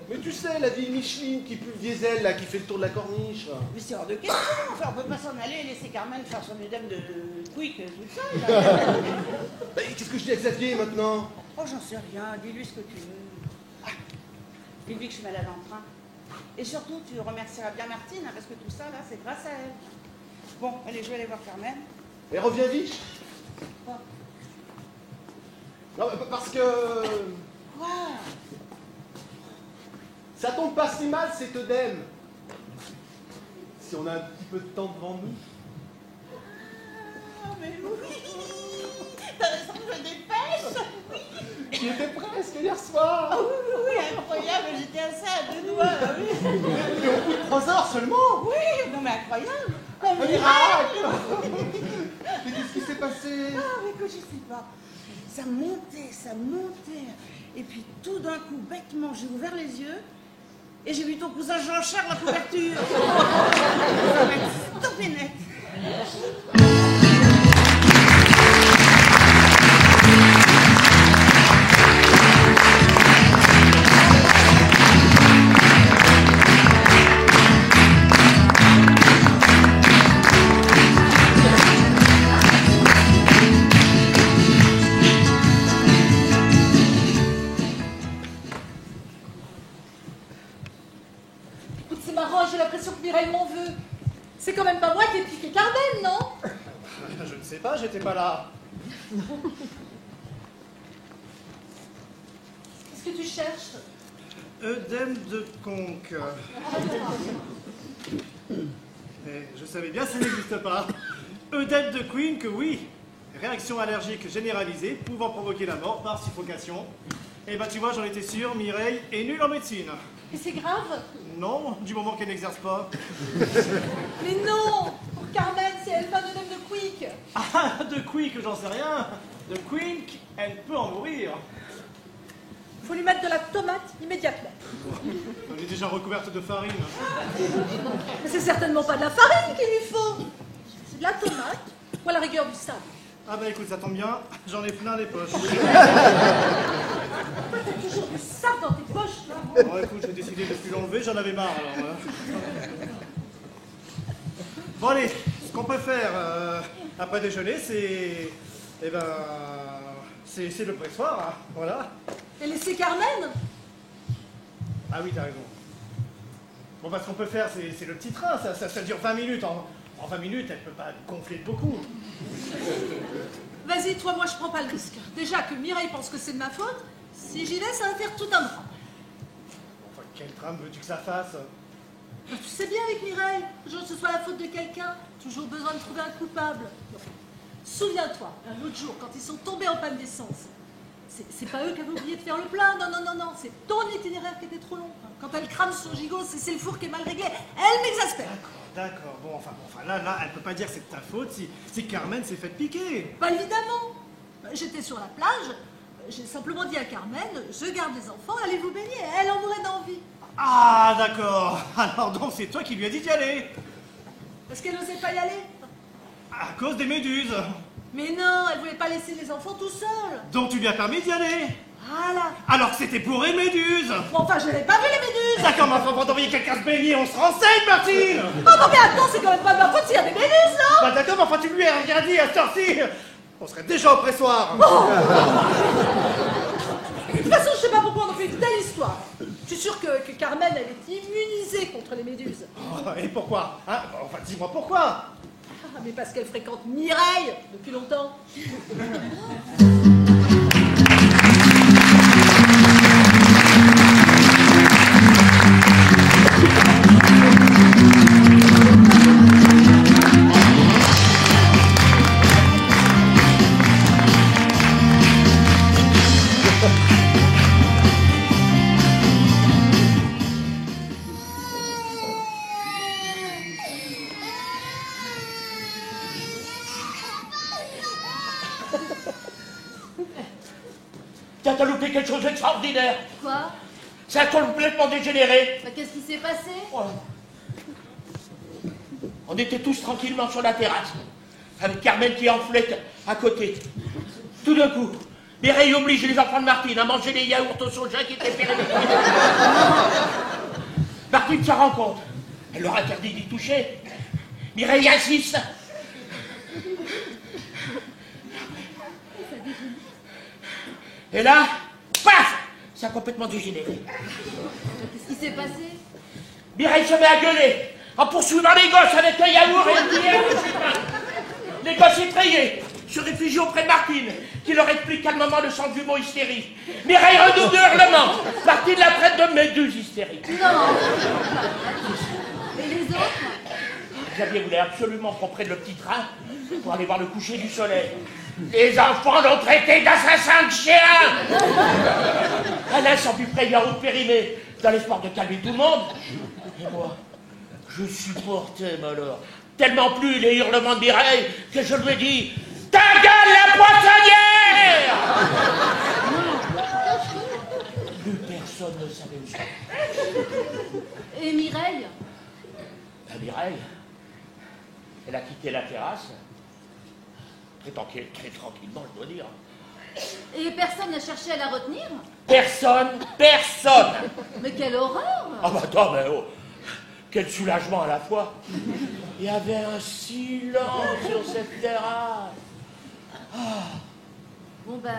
Mais tu sais, la vieille Micheline qui pue le diesel, là, qui fait le tour de la corniche. Mais c'est hors de question. Enfin, on peut pas s'en aller et laisser Carmen faire son œdème de quick toute seule. Là. Bah, qu'est-ce que je dis à Xavier maintenant? Oh, j'en sais rien. Dis-lui ce que tu veux. Ah, dis-lui que je suis malade en train. Et surtout, tu remercieras bien Martine, hein, parce que tout ça, là, c'est grâce à elle. Bon, allez, je vais aller voir Carmen. Et reviens vite. Quoi? Non, parce que... Quoi? Ça tombe pas si mal, cet œdème. Si on a un petit peu de temps devant nous. Ah, mais oui. T'as raison, je me dépêche. Oui. Tu étais presque hier soir. Ah oui, incroyable, j'étais à ça, à deux doigts, là, oui. Mais au bout de 3 heures seulement. Oui, non mais incroyable. Un miracle. Mais qu'est-ce qui s'est passé? Ah, mais que je sais pas. Ça montait. Et puis tout d'un coup, bêtement, j'ai ouvert les yeux et j'ai vu ton cousin Jean-Charles la couverture. Ça m'a stoppé net. C'est marrant, j'ai l'impression que Mireille m'en veut. C'est quand même pas moi qui ai piqué Carmen, non? Je ne sais pas, j'étais pas là. Qu'est-ce que tu cherches? Œdème de conque. Mais je savais bien que ça n'existe pas. Œdème de Queen, que oui. Réaction allergique généralisée pouvant provoquer la mort par suffocation. Eh ben tu vois, j'en étais sûr, Mireille est nulle en médecine. Et c'est grave? Non, du moment qu'elle n'exerce pas. Mais non! Pour Carmen, c'est elle pas de même de Quick. Ah, de Quick, j'en sais rien. De Quink, elle peut en mourir. Faut lui mettre de la tomate immédiatement. Elle est déjà recouverte de farine. Mais c'est certainement pas de la farine qu'il lui faut. C'est de la tomate ou à la rigueur du sable. Ah bah écoute, ça tombe bien, j'en ai plein les poches. Pourquoi t'as toujours du sable dans tes poches, là? Bon écoute, j'ai décidé de plus l'enlever, j'en avais marre alors. Bon allez, ce qu'on peut faire après déjeuner, c'est... Eh ben... C'est le pressoir, hein, voilà. Et laisser Carmen? Ah oui, t'as raison. Bon, bah, ce qu'on peut faire, c'est le petit train, ça dure 20 minutes. En 20 minutes, elle peut pas gonfler de beaucoup. Vas-y, toi, moi, je prends pas le risque. Déjà que Mireille pense que c'est de ma faute, si j'y vais, ça va faire tout un drame. Enfin, quel drame veux-tu que ça fasse? Tu sais bien avec Mireille, toujours que ce soit la faute de quelqu'un, toujours besoin de trouver un coupable. Non. Souviens-toi, l'autre jour, quand ils sont tombés en panne d'essence, c'est pas eux qui avaient oublié de faire le plein, non, c'est ton itinéraire qui était trop long. Quand elle crame son gigot, c'est le four qui est mal réglé, elle m'exaspère. D'accord, bon, enfin, là, elle peut pas dire que c'est de ta faute si Carmen s'est fait piquer. Pas évidemment. J'étais sur la plage, j'ai simplement dit à Carmen, je garde les enfants, allez vous baigner, elle en mourait d'envie. Ah, d'accord. Alors donc, c'est toi qui lui as dit d'y aller. Parce qu'elle n'osait pas y aller. À cause des méduses. Mais non, elle voulait pas laisser les enfants tout seuls. Donc tu lui as permis d'y aller. Voilà. Alors que c'était pour les méduses. Bon, enfin, je n'avais pas vu les méduses. D'accord, mais enfin, avant d'envoyer quelqu'un se baigner, on se renseigne, Martine. Oh non, mais attends, c'est quand même pas de ma faute s'il y a des méduses, non? Bah d'accord, mais enfin, tu lui as rien dit à cette heure-ci. On serait déjà au pressoir. De toute façon, je sais pas pourquoi on en fait une telle histoire. Je suis sûre que Carmen, elle est immunisée contre les méduses. Oh, et pourquoi, hein? Enfin, dis-moi pourquoi. Ah, mais parce qu'elle fréquente Mireille depuis longtemps. T'as loupé quelque chose d'extraordinaire. Quoi? Ça a complètement dégénéré. Bah, qu'est-ce qui s'est passé? Oh. On était tous tranquillement sur la terrasse, avec Carmen qui enflait à côté. Tout d'un coup, Mireille oblige les enfants de Martine à manger les yaourts au soja qui étaient périmés. Martine s'en rend compte. Elle leur interdit d'y toucher. Mireille insiste. Et là, paf, ça a complètement dégénéré. Qu'est-ce qui s'est passé? Mireille se met à gueuler en poursuivant les gosses avec un yaourt et une cuillère de pain. Les gosses effrayés se réfugient auprès de Martine, qui leur explique calmement le sens du mot hystérie. Mireille redouble de hurlements. Martine la traite de méduse hystérique. Non. Et les autres? Xavier voulait absolument qu'on prenne le petit train pour aller voir le coucher du soleil. Les enfants l'ont traité d'assassin de chien. Alain s'en fut près yaourt périmé, dans l'espoir de calmer tout le monde. Et moi, je supportais malheur tellement plus les hurlements de Mireille que je lui ai dit « Ta gueule, la poissonnière !» Plus personne ne savait où c'était. Et Mireille? La Mireille, elle a quitté la terrasse, très tranquillement, je dois dire. Et personne n'a cherché à la retenir? Personne. Mais quelle horreur! Ah bah attends, mais oh, quel soulagement à la fois. Il y avait un silence sur cette terrasse. Bon bah,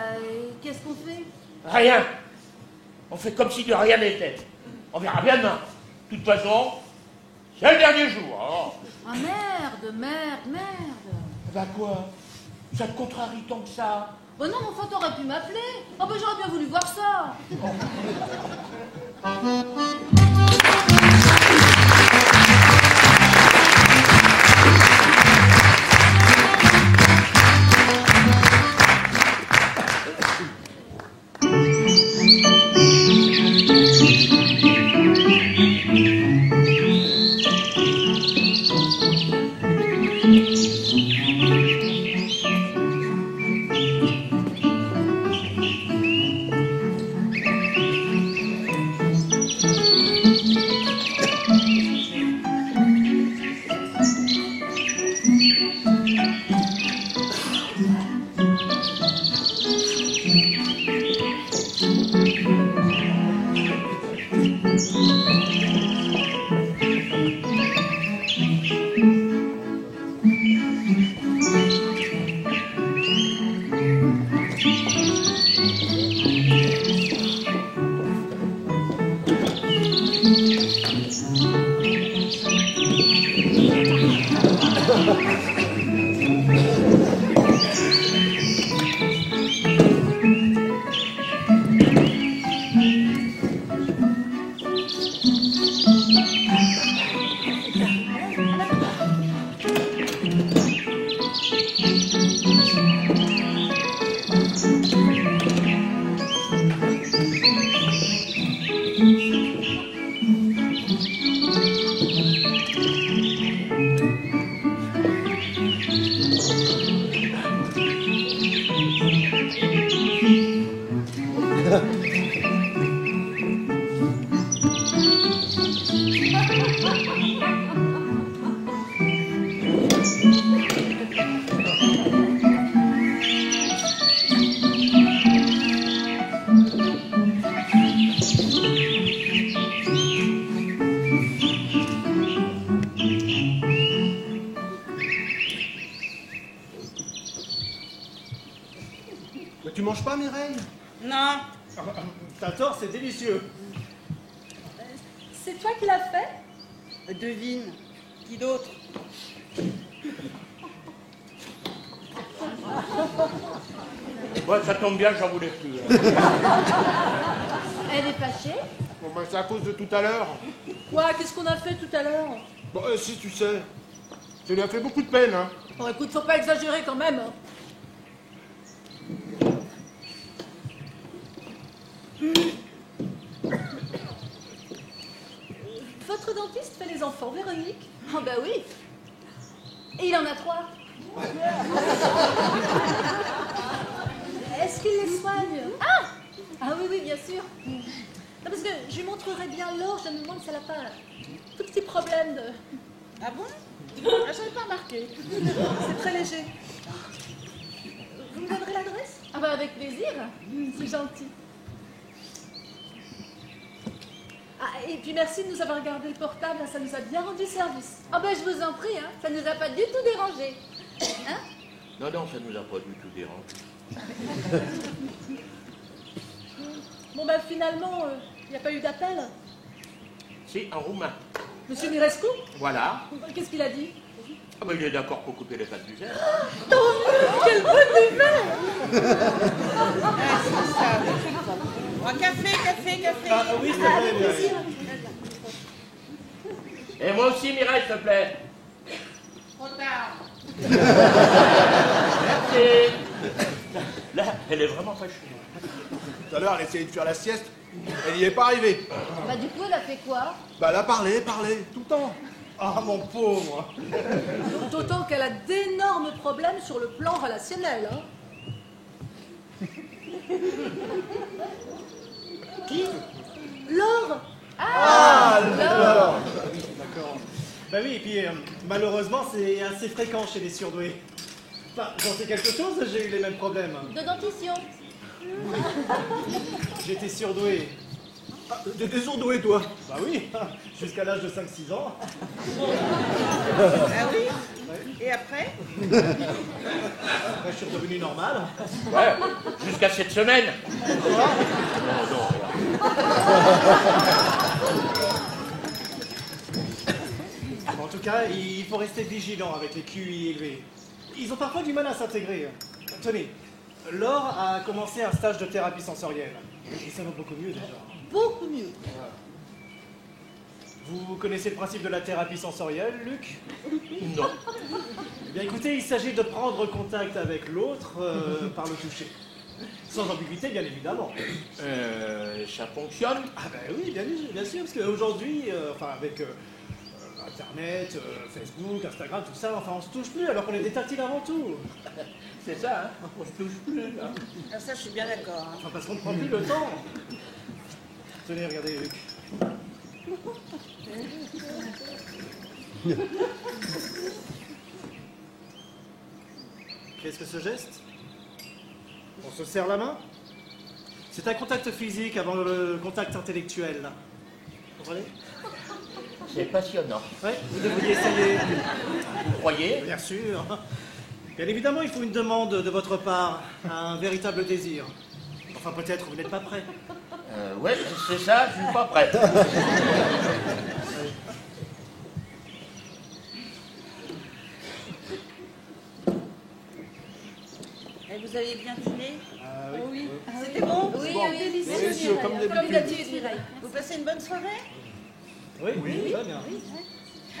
qu'est-ce qu'on fait? Rien. On fait comme si de rien n'était. On verra bien demain. De toute façon, c'est le dernier jour. Alors. Ah merde. Bah quoi? Ça te contrarie tant que ça? Oh non, mais enfin, t'aurais pu m'appeler. Oh bah, j'aurais bien voulu voir ça. Mais tu manges pas, Mireille? Non. T'as tort, c'est délicieux. C'est toi qui l'as fait? Devine. Qui d'autre? Ouais, ça tombe bien, j'en voulais plus. Elle est fâchée? Bon, ben, c'est à cause de tout à l'heure. Quoi? Qu'est-ce qu'on a fait tout à l'heure? Bon, si tu sais. Ça lui a fait beaucoup de peine, hein. Bon, écoute, faut pas exagérer quand même. Hein. Votre dentiste fait les enfants, Véronique? Ah bah oui. Et il en a 3. Est-ce qu'il les soigne? Ah oui, oui, bien sûr. Non, parce que je lui montrerai bien l'or, je me demande si elle n'a pas un tout petit problème de... Ah bon? Ah, j'avais pas remarqué. C'est très léger. Vous me donnerez l'adresse? Ah bah avec plaisir. C'est gentil. Ah, et puis merci de nous avoir gardé le portable, ça nous a bien rendu service. Ah ben je vous en prie, hein, ça nous a pas du tout dérangé. Hein? Non, non, ça nous a pas du tout dérangé. Bon ben finalement, il n'y a pas eu d'appel. Si, en roumain. Monsieur Mirescu? Voilà. Qu'est-ce qu'il a dit? Ah ben, il est d'accord pour couper les pattes du zèbre. Tant mieux! Quelle bonne nouvelle! Ah, c'est ça. Oh, café. Ah oui, c'est Ah, vrai, avec Mireille. plaisir. Et moi aussi, Mireille, s'il te plaît. Trop tard. Merci. Là, elle est vraiment fâchée. Tout à l'heure, elle essayait de faire la sieste. Elle n'y est pas arrivée. Bah du coup, elle a fait quoi? Bah, elle a parlé, tout le temps. Ah, mon pauvre. D'autant qu'elle a d'énormes problèmes sur le plan relationnel. Hein. Qui? Laure. Ah, Laure. D'accord. Bah oui, et puis malheureusement, c'est assez fréquent chez les surdoués. Enfin, j'en sais quelque chose, j'ai eu les mêmes problèmes. De dentition. J'étais surdoué. Ah, t'étais surdoué, toi. Bah oui, jusqu'à l'âge de 5-6 ans. Ah oui? Et après? Après, je suis redevenu normal. Ouais, jusqu'à cette semaine. Non, non. En tout cas, il faut rester vigilant avec les QI élevés. Ils ont parfois du mal à s'intégrer. Tenez, Laure a commencé un stage de thérapie sensorielle. Et ça va beaucoup mieux déjà. Beaucoup mieux. Vous connaissez le principe de la thérapie sensorielle, Luc? Non. Eh bien écoutez, il s'agit de prendre contact avec l'autre par le toucher. Sans ambiguïté, bien évidemment. Ça fonctionne? Ah ben oui, bien sûr, parce qu'aujourd'hui, enfin avec Internet, Facebook, Instagram, tout ça, enfin on se touche plus alors qu'on est des tactiles avant tout. C'est ça, hein? On se touche plus, là. Ah, ça, je suis bien d'accord. Hein. Enfin parce qu'on ne prend plus le temps. Tenez, regardez Luc. Qu'est-ce que ce geste? On se serre la main? C'est un contact physique avant le contact intellectuel. Vous comprenez? C'est passionnant. Ouais, vous devriez essayer. Vous croyez? Bien sûr. Bien évidemment, il faut une demande de votre part, un véritable désir. Enfin, peut-être vous n'êtes pas prêt. Ouais, c'est ça, je suis pas prêt. Et vous avez bien dîné? Oui. C'était bon? Oui, Bon. délicieux. Délicieux, comme d'habitude. Mireille. Vous passez une bonne soirée? Oui, ça va bien.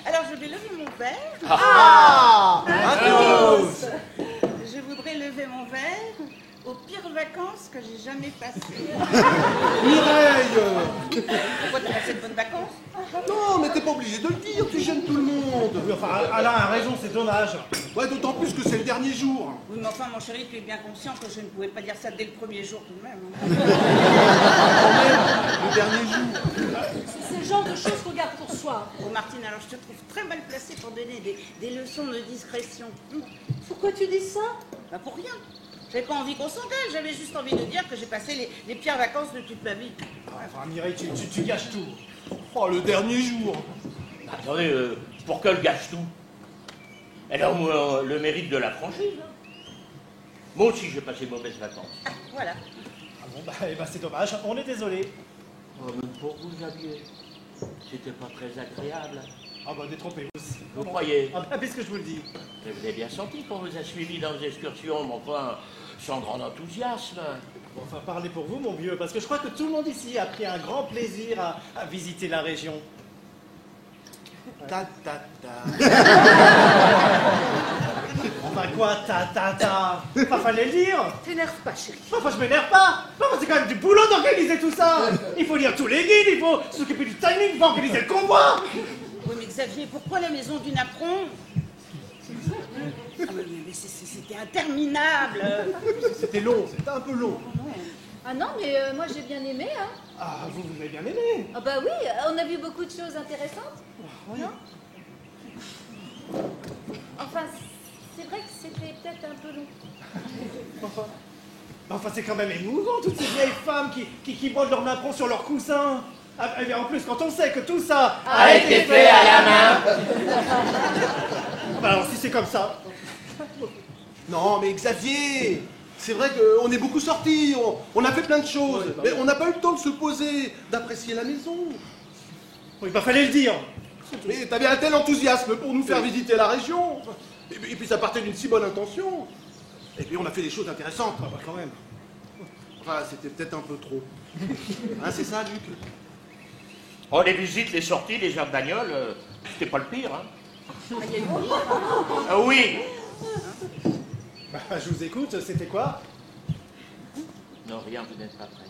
Alors je vais lever mon verre. Ah, Je voudrais lever mon verre aux pires vacances que j'ai jamais passées. Mireille. Pourquoi tu as passé de bonnes vacances? Non, mais t'es pas obligé de le dire, tu gênes tout le monde. Oui, enfin, Alain a raison, c'est dommage. Ouais, d'autant plus que c'est le dernier jour. Oui, mais enfin, mon chéri, tu es bien conscient que je ne pouvais pas dire ça dès le premier jour tout de même. hein. Le dernier jour. C'est le genre de choses qu'on garde pour soi. Oh Martine, alors je te trouve très mal placée pour donner des leçons de discrétion. Pourquoi tu dis ça? Bah pour rien. J'avais pas envie qu'on s'engage, j'avais juste envie de dire que j'ai passé les pires vacances de toute ma vie. Ouais, enfin, Mireille, tu gâches tout. Oh, le dernier jour. Attendez, pour qu'elle gâche tout, elle a au moins le mérite de la franchise. Hein. Moi aussi, j'ai passé de mauvaises vacances. Ah, voilà. Ah bon, bah, c'est dommage, on est désolé. Oh, même pour vous, Xavier, c'était pas très agréable. Ah bah, détrompez-vous. Vous croyez? Ah bah, puisque je vous le dis. Mais vous avez bien senti qu'on vous a suivi dans vos excursions, mais enfin, sans grand enthousiasme. Bon, enfin, parlez pour vous, mon vieux, parce que je crois que tout le monde ici a pris un grand plaisir à visiter la région. Ta ta ta. Enfin, quoi, Enfin, fallait le dire. T'énerve pas, chérie. Enfin, je m'énerve pas. Enfin, c'est quand même du boulot d'organiser tout ça. Il faut lire tous les guides, il faut s'occuper du timing, il faut organiser le convoi. Oui, mais Xavier, pourquoi la maison du Napron? Ah, mais c'était interminable. C'était long, c'était un peu long. Ah non, mais moi j'ai bien aimé, hein. Ah, vous avez bien aimé. Ah bah oui, on a vu beaucoup de choses intéressantes. Non? Enfin, c'est vrai que c'était peut-être un peu long. Enfin, c'est quand même émouvant, toutes ces vieilles femmes qui brodent leur napperon sur leurs coussins. Ah, et en plus, quand on sait que tout ça A été fait à la main. Bah alors, si c'est comme ça. Non, mais Xavier, c'est vrai qu'on est beaucoup sortis, on a fait plein de choses, mais on n'a pas eu le temps de se poser, d'apprécier la maison. Oui, bah fallait le dire. Mais t'avais un tel enthousiasme pour nous faire visiter la région. Et puis ça partait d'une si bonne intention. Et puis on a fait des choses intéressantes. Ah bah quand même. Enfin, c'était peut-être un peu trop. Hein, c'est ça, Luc? Oh, les visites, les sorties, les heures de bagnole, c'était pas le pire, hein. Ah oui. Bah, je vous écoute, c'était quoi? Non, rien, vous n'êtes pas prêt.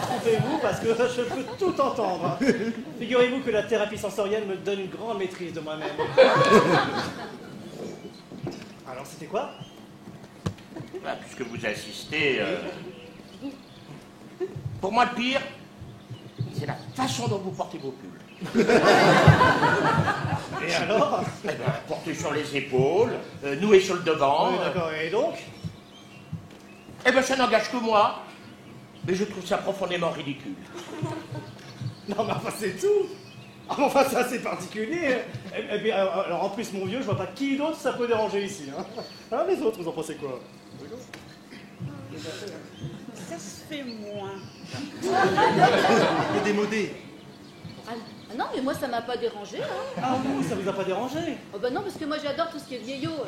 Trompez-vous parce que je peux tout entendre. Figurez-vous que la thérapie sensorielle me donne une grande maîtrise de moi-même. Alors c'était quoi? Bah, puisque vous insistez, pour moi le pire, c'est la façon dont vous portez vos pulls. Et alors? Eh ben, porter sur les épaules, nouer sur le devant. Oui, d'accord, et donc? Eh ben, ça n'engage que moi, mais je trouve ça profondément ridicule. Non, mais enfin, c'est tout. Ah, mais enfin, c'est assez particulier. Et puis, alors, en plus, mon vieux, je vois pas qui d'autre ça peut déranger ici. Hein. Ah, les autres, vous en pensez quoi? Ça se fait moins. Il est démodé. Ah non, mais moi ça m'a pas dérangé, hein. Ah oui, ça vous a pas dérangé? Oh bah non, parce que moi j'adore tout ce qui est vieillot.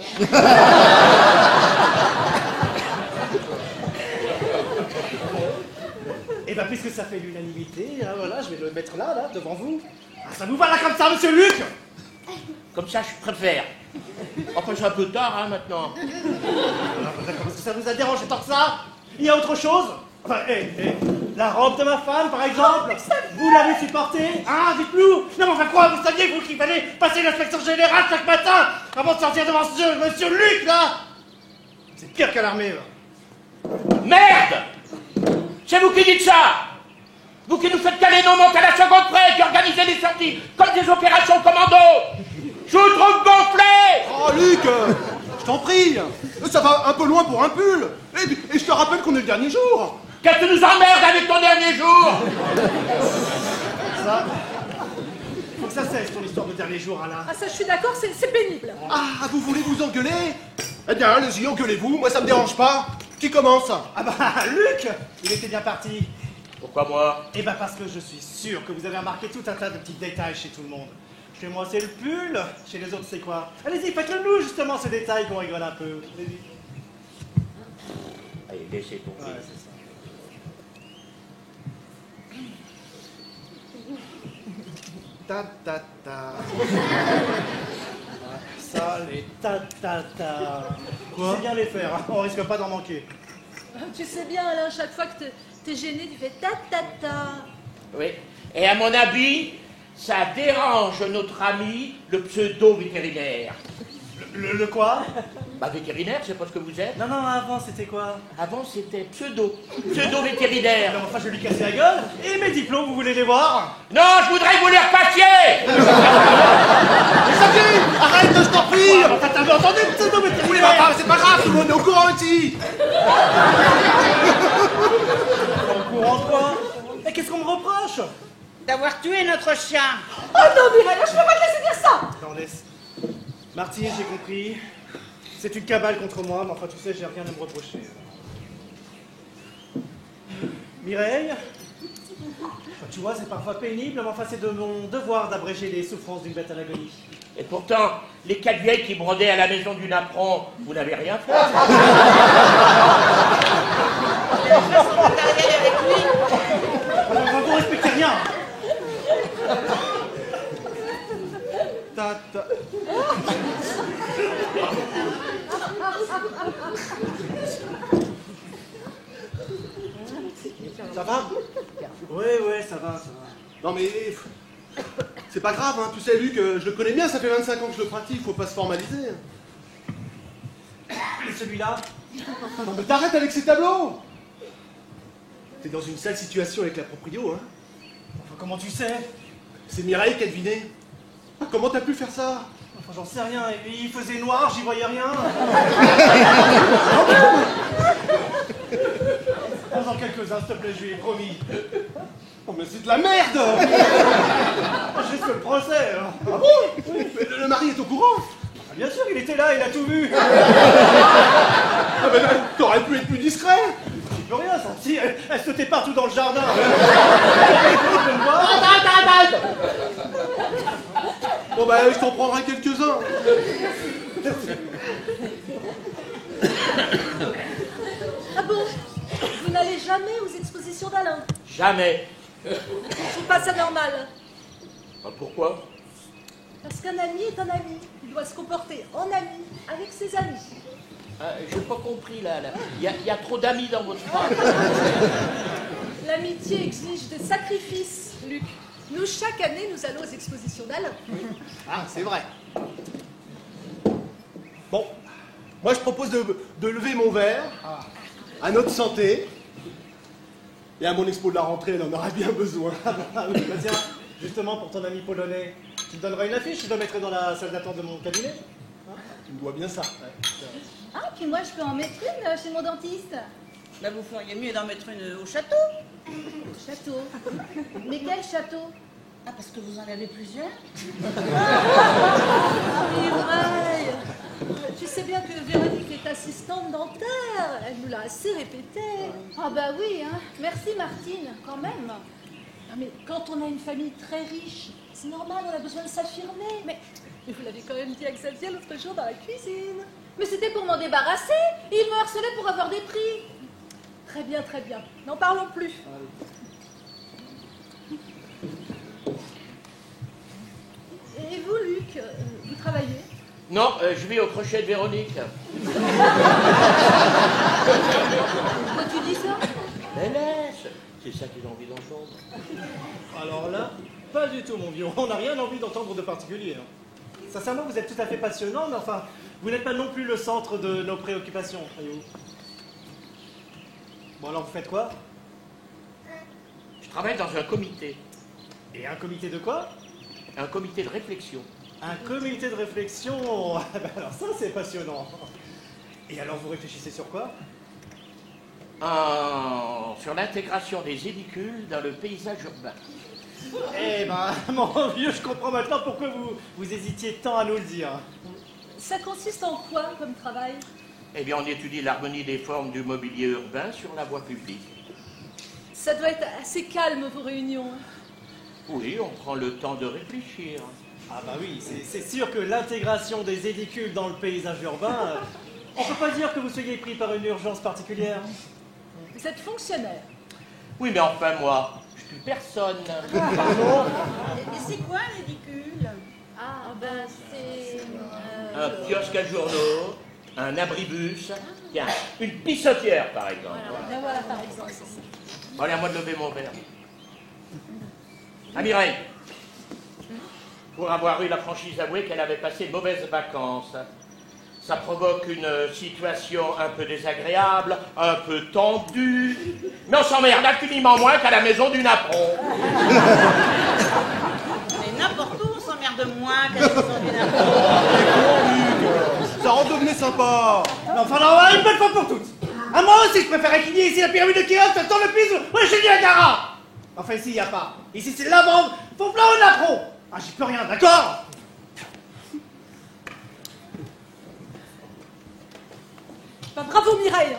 Et ben, puisque ça fait l'unanimité, hein, voilà, je vais le mettre là, devant vous. Ah, ça vous va là comme ça, monsieur Luc? Comme ça, je préfère. Enfin, c'est un peu tard, hein, maintenant. D'accord, parce que ça vous a dérangé tant que ça? Il y a autre chose? Enfin, la robe de ma femme, par exemple, vous l'avez supportée? Hein, dites-nous? Non, mais enfin quoi, vous saviez, vous, qu'il fallait passer l'inspection générale chaque matin avant de sortir devant monsieur Luc, là? C'est pire qu'à l'armée, là. Merde! C'est vous qui dites ça! Vous qui nous faites caler nos montes à la seconde près, qui organisez les sorties comme des opérations commando! Je vous trouve gonflé! Oh, Luc, je t'en prie. Ça va un peu loin pour un pull. Et je te rappelle qu'on est le dernier jour. Qu'est-ce que tu nous emmerdes avec ton dernier jour? Ça, faut que ça cesse, ton histoire de dernier jour, Alain. Ah ça je suis d'accord, c'est pénible. Ah, vous voulez vous engueuler? Eh bien, allez-y, engueulez-vous. Moi, ça me dérange pas. Qui commence? Ah bah, Luc, il était bien parti. Pourquoi moi? Eh ben parce que je suis sûr que vous avez remarqué tout un tas de petits détails chez tout le monde. Chez moi, c'est le pull. Chez les autres, c'est quoi? Allez-y, faites-le nous, justement, ce détail qu'on rigole un peu. Allez-y. Allez, laissez tomber. Ouais, c'est ça. Ta ta ta. Ça, les ta ta ta. Quoi? C'est bien les faire, hein. On risque pas d'en manquer. Tu sais bien, Alain, chaque fois que t'es gêné, tu fais ta ta ta. Oui. Et à mon avis, ça dérange notre ami, le pseudo-vétérinaire. Le quoi? Bah, vétérinaire, c'est pas ce que vous êtes. Non, non, avant, c'était quoi? Avant, c'était pseudo-vétérinaire. Non, enfin, je vais lui casser la gueule. Et mes diplômes, vous voulez les voir? Non, je voudrais que vous les repassiez. Arrête, je t'en prie! Enfin, t'avais entendu le pseudo Oui, vétérinaire? mais enfin, c'est pas grave, tout le monde est au courant ici! Au courant de quoi? Et qu'est-ce qu'on me reproche? D'avoir tué notre chien. Oh non, Mireille, je peux pas te laisser dire ça. Attends, laisse. Martine, j'ai compris. C'est une cabale contre moi, mais enfin, tu sais, j'ai rien à me reprocher. Mireille? Enfin, tu vois, c'est parfois pénible, mais enfin, c'est de mon devoir d'abréger les souffrances d'une bête à l'agonie. Et pourtant, les 4 vieilles qui brodaient à la maison du napperon, vous n'avez rien fait. Il a fait son matériel avec lui. Enfin, vous respectez rien. Ta, ta. Ça va? Ouais, ça va. Non mais... C'est pas grave, hein. Tu sais, Luc, je le connais bien, ça fait 25 ans que je le pratique, faut pas se formaliser. Et celui-là? Non mais t'arrêtes avec ces tableaux! T'es dans une sale situation avec la proprio, hein. Enfin, comment tu sais? C'est Mireille qui a deviné. Ah, comment t'as pu faire ça? Enfin, j'en sais rien. Et puis, il faisait noir, j'y voyais rien. Dans quelques-uns, s'il te plaît, je lui ai promis. Oh mais c'est de la merde! Juste le procès. Hein. Ah bon? Mais le mari est au courant? Ah, bien sûr, il était là, il a tout vu. Ah ben là, t'aurais pu être plus discret! J'y peux rien, ça. Si, elle sautait partout dans le jardin. Bon bah je t'en prendrai quelques-uns. Ah bon? Vous n'allez jamais aux expositions d'Alain? Jamais. Je trouve pas ça normal. Ah, pourquoi? Parce qu'un ami est un ami. Il doit se comporter en ami avec ses amis. Ah, j'ai pas compris là. Il y a trop d'amis dans votre phrase. L'amitié exige des sacrifices, Luc. Nous, chaque année, nous allons aux expositions d'Alain. Ah, c'est vrai. Bon, moi je propose de lever mon verre à notre santé. Et à mon expo de la rentrée, elle en aura bien besoin. Ah oui, bah tiens, justement, pour ton ami polonais, tu me donneras une affiche, je la mettrai dans la salle d'attente de mon cabinet. Tu me dois bien ça. Ah, puis moi, je peux en mettre une chez mon dentiste. Là, vous feriez mieux d'en mettre une au château. Château. Mais quel château? Ah, parce que vous en avez plusieurs? Mireille, tu sais bien que Véronique est assistante dentaire. Elle nous l'a assez répété. Ah bah oui, hein. Merci Martine, quand même. Non, mais quand on a une famille très riche, c'est normal, on a besoin de s'affirmer. Mais vous l'avez quand même dit à Xavier l'autre jour dans la cuisine. Mais c'était pour m'en débarrasser. Il me harcelait pour avoir des prix. Très bien, très bien. N'en parlons plus. Et vous, Luc, vous travaillez? Non, je vais au crochet de Véronique. Pourquoi tu dis ça? Mais laisse. C'est ça qu'ils ont envie d'entendre. Alors là, pas du tout, mon vieux. On n'a rien envie d'entendre de particulier. Hein. Sincèrement, vous êtes tout à fait passionnant, mais enfin, vous n'êtes pas non plus le centre de nos préoccupations, voyez-vous. Bon, alors vous faites quoi? Je travaille dans un comité. Et un comité de quoi? Un comité de réflexion. Un comité de réflexion. Ah ben alors ça, c'est passionnant. Et alors, vous réfléchissez sur quoi? Sur l'intégration des édicules dans le paysage urbain. Eh ben, mon vieux, je comprends maintenant pourquoi vous hésitiez tant à nous le dire. Ça consiste en quoi comme travail? Eh bien, on étudie l'harmonie des formes du mobilier urbain sur la voie publique. Ça doit être assez calme, vos réunions. Oui, on prend le temps de réfléchir. Ah bah oui, c'est sûr que l'intégration des édicules dans le paysage urbain, on peut pas dire que vous soyez pris par une urgence particulière. Vous êtes fonctionnaire. Oui, mais enfin, moi, je suis personne. Et c'est quoi l'édicule? Ah, ben c'est... Un kiosque à journaux, un abribus, tiens, une pissotière, par exemple. Ben voilà, par exemple. Allez, à moi de lever mon verre. Ah, Mireille, pour avoir eu la franchise avouée qu'elle avait passé de mauvaises vacances, ça provoque une situation un peu désagréable, un peu tendue, mais on s'emmerde infiniment moins qu'à la maison du napperon. Mais n'importe où, on s'emmerde moins qu'à la maison du napperon. Ça redevenait sympa. Non, enfin, non, une bonne fois pour toutes. Ah, moi aussi, je préférais qu'il y ait ici la pyramide de Khéops, dans le plus, ouais, chez Niagara. Enfin, ici, il n'y a pas. Ici, c'est la bande, faut plein au napperon. Ah, j'y peux rien, d'accord? Bah, bravo Mireille.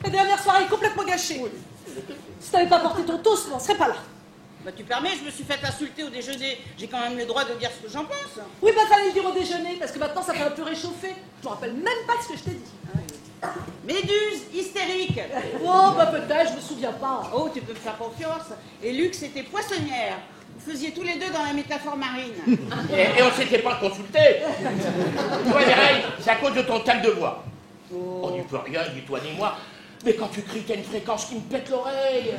La dernière soirée est complètement gâchée. Si t'avais pas porté ton toast, on serait pas là. Bah tu permets, je me suis fait insulter au déjeuner. J'ai quand même le droit de dire ce que j'en pense. Oui, bah fallait le dire au déjeuner, parce que maintenant ça fait un peu réchauffer. Je me rappelle même pas de ce que je t'ai dit. Méduse, hystérique. Oh, bah peut-être, je me souviens pas. Oh, tu peux me faire confiance. Et Luc, c'était poissonnière. Vous faisiez tous les deux dans la métaphore marine. Et on s'était pas consulté. Toi, Mireille, c'est à cause de ton tal de voix. On n'y peut rien, ni toi ni moi. Mais quand tu cries, t'as une fréquence qui me pète l'oreille.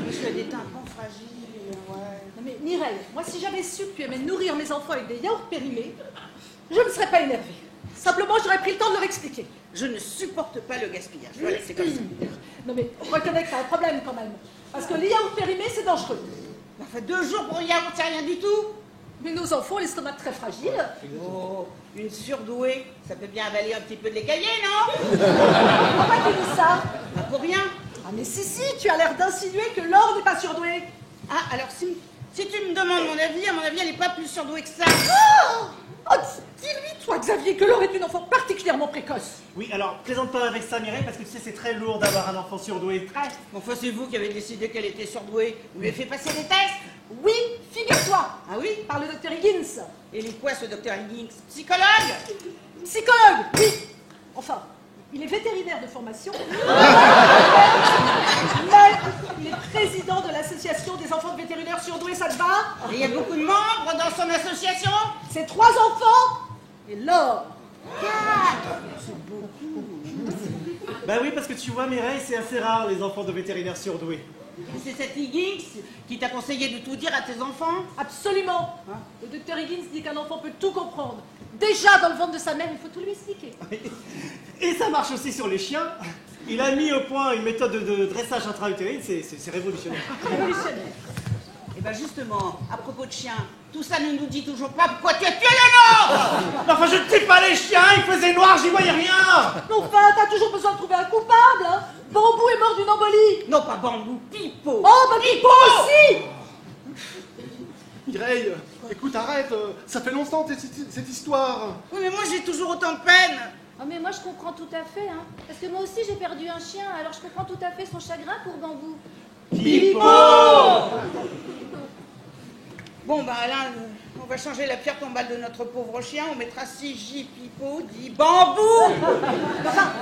Je fais des tympans fragiles, ouais. Non, mais Mireille, moi si j'avais su que tu aimais nourrir mes enfants avec des yaourts périmés, je ne serais pas énervée. Simplement, j'aurais pris le temps de leur expliquer. Je ne supporte pas le gaspillage. Voilà, c'est comme ça. Non mais, reconnais que t'as un problème quand même. Parce que les yaourts périmés, c'est dangereux. Ça fait 2 jours pour hier, on ne sait rien du tout. Mais nos enfants ont l'estomac très fragile. Oh, une surdouée, ça peut bien avaler un petit peu de l'écaillé, non? Pourquoi tu dis ça? Pas pour rien. Ah mais si, tu as l'air d'insinuer que Laure n'est pas surdouée. Ah, alors si tu me demandes mon avis, à mon avis, elle n'est pas plus surdouée que ça. Oh, dis-lui, toi Xavier, que Laure est une enfant particulièrement précoce. Oui, alors, plaisante pas avec ça, Mireille, parce que tu sais, c'est très lourd d'avoir un enfant surdoué. Enfin, c'est vous qui avez décidé qu'elle était surdouée. Vous lui avez fait passer des tests? Oui, figure-toi. Ah oui? Par le docteur Higgins. Et il est quoi, ce docteur Higgins? Psychologue? Psychologue, oui. Enfin, il est vétérinaire de formation. Mais il est président de l'association des enfants de vétérinaires surdoués, ça te va? Et il y a beaucoup de membres dans son association? C'est 3 enfants et Laure. Bah oui, parce que tu vois, Mireille, c'est assez rare, les enfants de vétérinaires surdoués. C'est cet Higgins qui t'a conseillé de tout dire à tes enfants? Absolument. Le docteur Higgins dit qu'un enfant peut tout comprendre. Déjà dans le ventre de sa mère, il faut tout lui expliquer. Et ça marche aussi sur les chiens. Il a mis au point une méthode de dressage intra-utérine, c'est révolutionnaire. Révolutionnaire. Et ben justement, à propos de chiens, tout ça ne nous dit toujours pas pourquoi tu as tué le nôtre. Enfin, je ne tue pas les chiens, il faisait noir, j'y voyais rien. Mais enfin, t'as toujours besoin de trouver un coupable, hein. Bambou est mort d'une embolie. Non, pas Bambou, Pipo. Oh, bah Pipo aussi. Mireille, écoute, arrête. Ça fait longtemps cette histoire. Oui, mais moi j'ai toujours autant de peine. Oh mais moi je comprends tout à fait, hein. Parce que moi aussi j'ai perdu un chien, alors je comprends tout à fait son chagrin pour Bambou. Pipo. Bon, bah là, on va changer la pierre tombale de notre pauvre chien. On mettra 6J Pipo, dit Bambou. Enfin,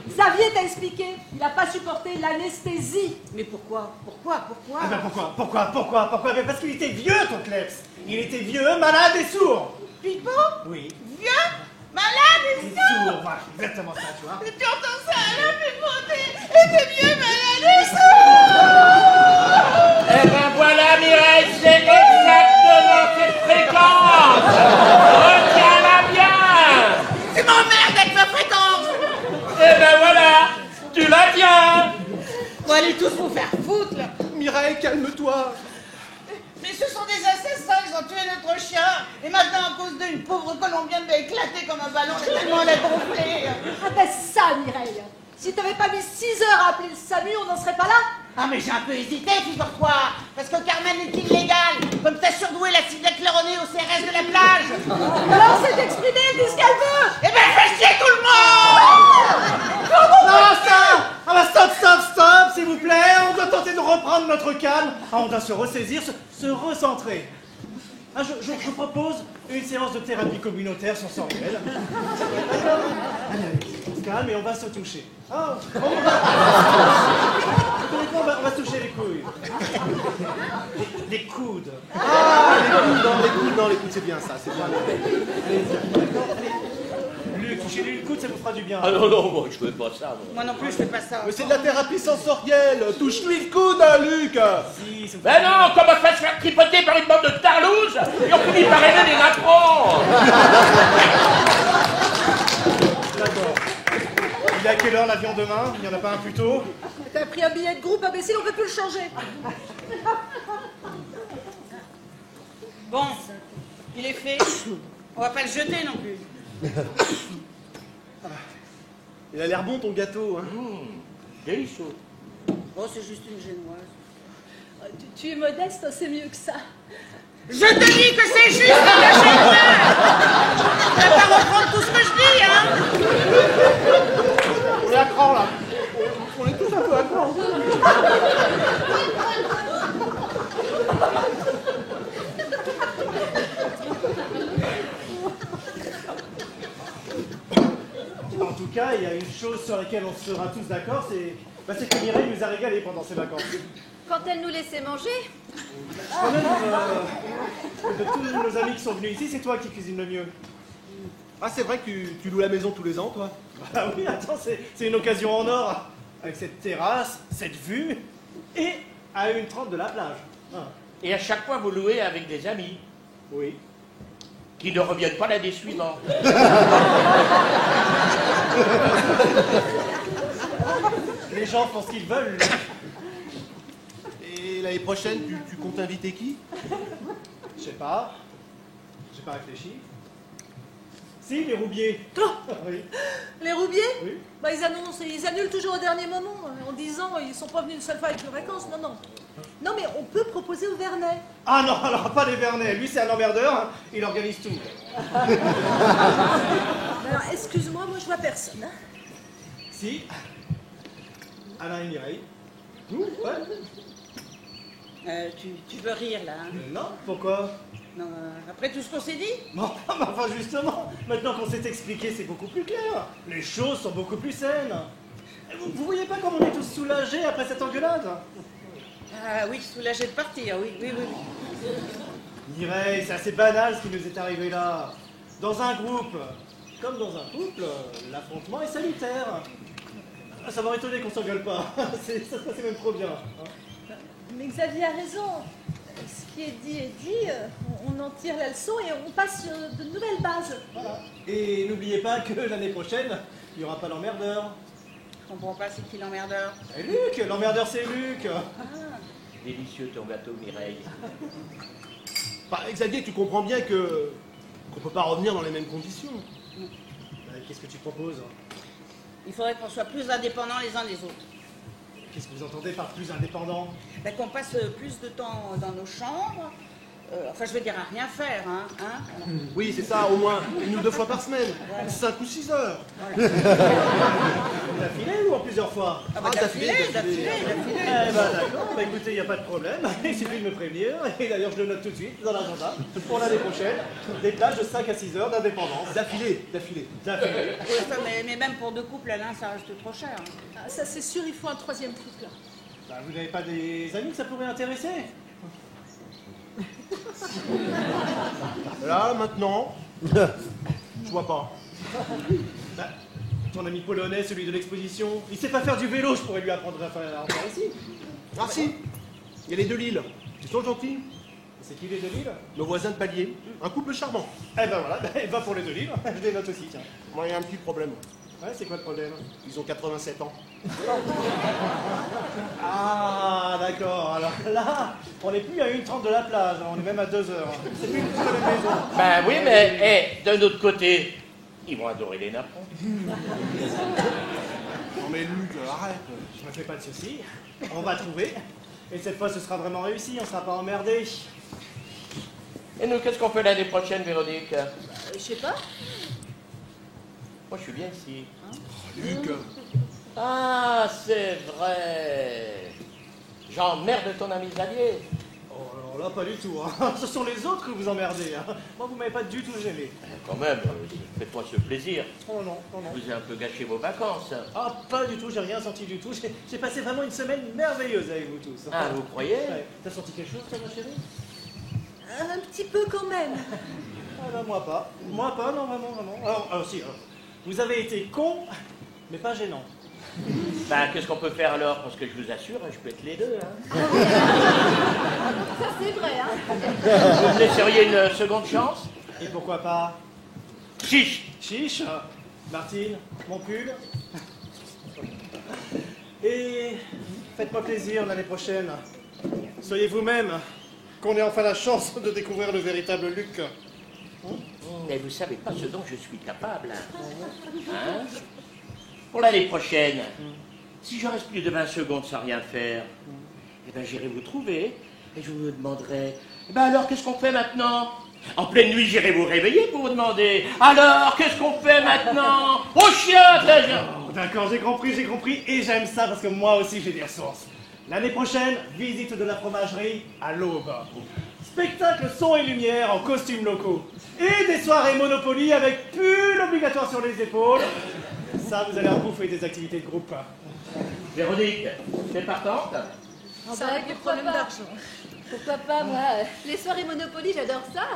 Xavier t'a expliqué, il n'a pas supporté l'anesthésie. Mais pourquoi? Pourquoi? Ah ben pourquoi? Mais parce qu'il était vieux, ton Kleps. Il était vieux, malade et sourd. Pipo? Oui. Vieux? Malade et Et sourd? sourd, voilà, exactement ça, tu vois. Et tu entends ça, là, Pipo? T'es vieux, malade et sourd. Eh ben voilà, Mireille, c'est exactement cette fréquence. Retiens-la bien. Tu m'emmerdes avec ma fréquence. Eh ben voilà, tu la tiens. Bon, allez tous vous faire foutre, là. Mireille, calme-toi. Mais ce sont des assassins, ils ont tué notre chien. Et maintenant, à cause d'une pauvre Colombienne va éclater comme un ballon, tellement elle a gonflé. Ah ben ça, Mireille. Si t'avais pas mis 6 heures à appeler le SAMU, on n'en serait pas là. Ah, mais j'ai un peu hésité, figure-toi. Parce que Carmen est illégale. Comme t'as surdoué la cible chloronnée au CRS de la plage. Alors c'est exprimé, elle dit ce qu'elle veut. Eh ben, fais chier tout le monde. Non, stop. Ah bah stop, s'il vous plaît. On doit tenter de reprendre notre calme. Ah, on doit se ressaisir, se recentrer. Ah, je propose une séance de thérapie communautaire sensorielle. D'accord? Allez, on se calme et on va se toucher. Ah, on va se toucher les couilles. Les coudes. Ah, les coudes, c'est bien ça, c'est bien. Luc, toucher les coudes, ça vous fera du bien. Ah non, moi je fais pas ça. Moi non plus, je fais pas ça. Mais c'est de la thérapie sensorielle. Touche-lui le coude, Luc. Si, ça vous Ben non, comment ça se faire tripoter par une bande de tarlouses et on finit par aimer des napperons. D'accord. Il est à quelle heure l'avion demain? Il n'y en a pas un plus tôt? T'as pris un billet de groupe, imbécile, on peut plus le changer. Bon, il est fait. On va pas le jeter non plus. Il a l'air bon ton gâteau. Hein. Délicieux. Oh, c'est juste une génoise. Tu es modeste, c'est mieux que ça. Je te dis que c'est juste une génoise. Tu vas pas reprendre tout ce que je dis, hein. On est à cran là. On est tous un peu à cran. En tout cas, il y a une chose sur laquelle on sera tous d'accord, c'est que Mireille nous a régalé pendant ses vacances. Quand elle nous laissait manger, Quand même, de tous nos amis qui sont venus ici, c'est toi qui cuisines le mieux. Ah, c'est vrai que tu loues la maison tous les ans, toi? Ah oui, attends, c'est une occasion en or. Avec cette terrasse, cette vue, et à 1h30 de la plage. Ah, Et à chaque fois vous louez avec des amis oui. qui ne reviennent pas l'année suivante. Les gens font ce qu'ils veulent. Et l'année prochaine, tu comptes inviter qui? Je sais pas. J'ai pas réfléchi. Si, les Roubiers. Oui. Les Roubiers Oui. Bah, ils annulent toujours au dernier moment, en disant ils sont pas venus une seule fois avec leurs vacances. Non, non. Non, mais on peut proposer au Vernet. Ah non, alors pas les Vernet. Lui, c'est un emmerdeur. Hein. Il organise tout. Alors, excuse-moi, moi je vois personne. Hein. Si. Alain et Mireille. Nous, ouais. Tu veux rire, là, hein. Non, pourquoi? Non, après tout ce qu'on s'est dit. Bon, mais enfin justement, maintenant qu'on s'est expliqué, c'est beaucoup plus clair. Les choses sont beaucoup plus saines. Vous voyez pas comme on est tous soulagés après cette engueulade? Ah oui, soulagé de partir, oui, oui, oui. Mireille, c'est assez banal ce qui nous est arrivé là. Dans un groupe, comme dans un couple, l'affrontement est salutaire. Ça m'aurait étonné qu'on s'engueule pas. Ça se passait même trop bien. Hein. Mais Xavier a raison. Ce qui est dit, on en tire la leçon et on passe sur de nouvelles bases. Voilà. Et n'oubliez pas que l'année prochaine, il n'y aura pas l'emmerdeur. Je comprends pas, c'est qui l'emmerdeur? Et Luc, l'emmerdeur c'est Luc. Délicieux ton gâteau, Mireille. Bah, Xavier, tu comprends bien qu'on peut pas revenir dans les mêmes conditions. Qu'est-ce que tu proposes? Il faudrait qu'on soit plus indépendants les uns des autres. Qu'est-ce que vous entendez par plus indépendant? Ben, qu'on passe plus de temps dans nos chambres. Enfin, je veux dire à rien faire, hein. Oui, c'est ça, au moins 1 ou 2 fois par semaine. 5 ou 6 heures. D'affilée ou en plusieurs fois? Ah bah, d'affilée. Eh ben d'accord, bah écoutez, il n'y a pas de problème. Il suffit de me prévenir. Et d'ailleurs, je le note tout de suite dans l'agenda. Pour l'année prochaine, des plages de 5 à 6 heures d'indépendance. D'affilée. D'affilée. Oui, ça, mais même pour 2 couples, Alain, ça reste trop cher. Hein. Ah, ça c'est sûr, il faut un troisième truc là. Bah, vous n'avez pas des amis que ça pourrait intéresser? Là, maintenant, je vois pas. Bah, ton ami polonais, celui de l'exposition, il sait pas faire du vélo, je pourrais lui apprendre à faire ici. Ah si, il y a les 2 Lille. Ils sont gentils. C'est qui les deux livres? Nos voisins de palier. Un couple charmant. Eh ben voilà, bah, va pour les deux livres, je les note aussi, tiens. Moi, il y a un petit problème. Ouais, c'est quoi le problème? Ils ont 87 ans. Ah, d'accord, alors là, on n'est plus à 1h30 de la plage, hein, on est même à 2 heures. C'est plus du tout la même maison. Ben oui, mais d'un autre côté, ils vont adorer les napperons. Non mais Luc, arrête. Je me fais pas de soucis, on va trouver. Et cette fois, ce sera vraiment réussi, on sera pas emmerdé. Et nous, qu'est-ce qu'on fait l'année prochaine, Véronique? Je sais pas. Moi, je suis bien ici. Luc. Ah, c'est vrai. J'emmerde ton ami Xavier. Oh, alors Oh là, pas du tout. Hein. Ce sont les autres que vous emmerdez. Hein. Moi, vous m'avez pas du tout gêné. Quand même, faites-moi ce plaisir. Oh non, non, non. Vous avez un peu gâché vos vacances. Ah, pas du tout, j'ai rien senti du tout. J'ai passé vraiment une semaine merveilleuse avec vous tous. Ah, vous croyez? Ouais. T'as senti quelque chose, toi, ma chérie? Un petit peu quand même. Ah bah, moi pas. Moi pas, non, vraiment, vraiment. Alors si, vous avez été con, mais pas gênant. Ben, qu'est-ce qu'on peut faire alors? Parce que je vous assure, je peux être les deux. Hein. Ça, c'est vrai, hein. Vous me laisseriez une seconde chance? Et pourquoi pas? Chiche! Chiche, Martine, mon pull. Et faites-moi plaisir l'année prochaine. Soyez vous-même, qu'on ait enfin la chance de découvrir le véritable Luc. Mais vous savez pas ce dont je suis capable. Hein? Pour l'année prochaine, si je reste plus de 20 secondes sans rien faire, eh ben j'irai vous trouver et je vous demanderai, eh ben alors qu'est-ce qu'on fait maintenant? En pleine nuit, j'irai vous réveiller pour vous demander, alors qu'est-ce qu'on fait maintenant? Au chien, très bien. D'accord, j'ai compris, et j'aime ça parce que moi aussi j'ai des ressources. L'année prochaine, visite de la fromagerie à l'aube. Spectacle son et lumière en costumes locaux. Et des soirées Monopoly avec pull obligatoire sur les épaules. Ça, vous allez en bouffer des activités de groupe. Véronique, t'es partante? Ça avec des problèmes d'argent. Pourquoi pas, moi? Les soirées Monopoly, j'adore ça.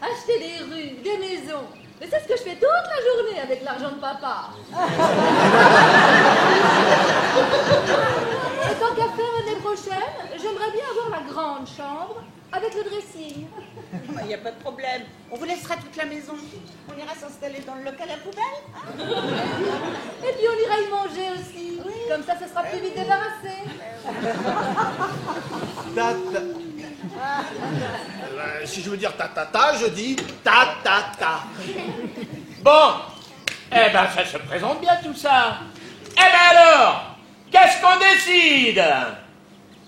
Acheter des rues, des maisons. Mais c'est ce que je fais toute la journée avec l'argent de papa. Et tant qu'à faire l'année prochaine, j'aimerais bien avoir la grande chambre avec le dressing. Il n'y a pas de problème. On vous laissera toute la maison. On ira s'installer dans le local à poubelle. Et puis on ira y manger aussi. Oui. Comme ça, ce sera plus vite débarrassé. Si je veux dire ta, je dis ta. Bon, eh ben ça se présente bien tout ça. Eh ben alors, qu'est-ce qu'on décide?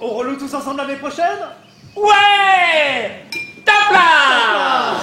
On reloue tous ensemble l'année prochaine? Ouais! Top là!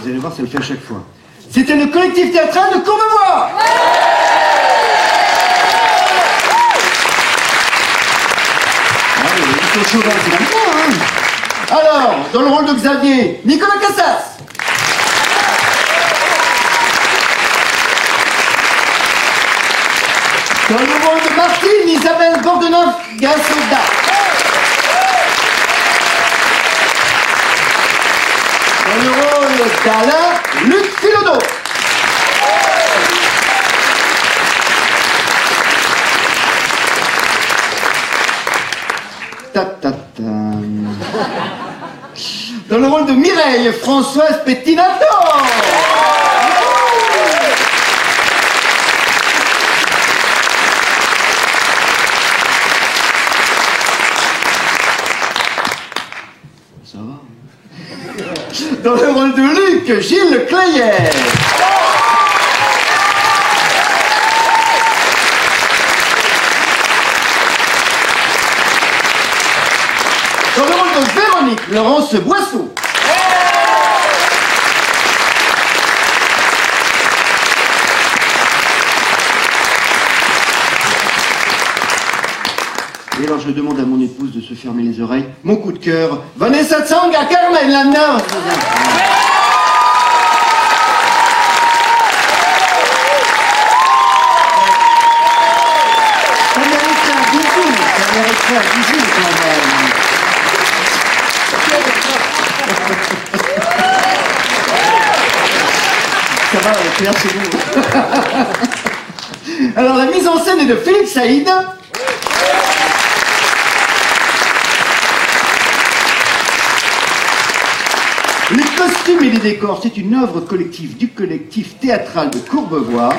Vous allez voir, ça le fait à chaque fois. C'était le collectif théâtral de Courbevoie. Il faut chauvin, c'est maintenant, hein. Alors, dans le rôle de Xavier, Nicolas Cassas. Dans le rôle de Martine, Isabelle Bordenov-Gassoda. Dans le rôle d'Alain, Luc Philodo. Dans le rôle de Mireille, Françoise Pettinato. Ça va. Dans le rôle de Luc, Gilles Clayet. Jean-Luc Laurence Boisseau. Et alors je demande à mon épouse de se fermer les oreilles. Mon coup de cœur, Vanessa Tsanga, Carmen Lana. Ça mériterait un bisou, ça mériterait un bisou quand même. Ça va, Claire, c'est vous. Alors la mise en scène est de Philippe Saïd. Les costumes et les décors, c'est une œuvre collective du collectif théâtral de Courbevoie.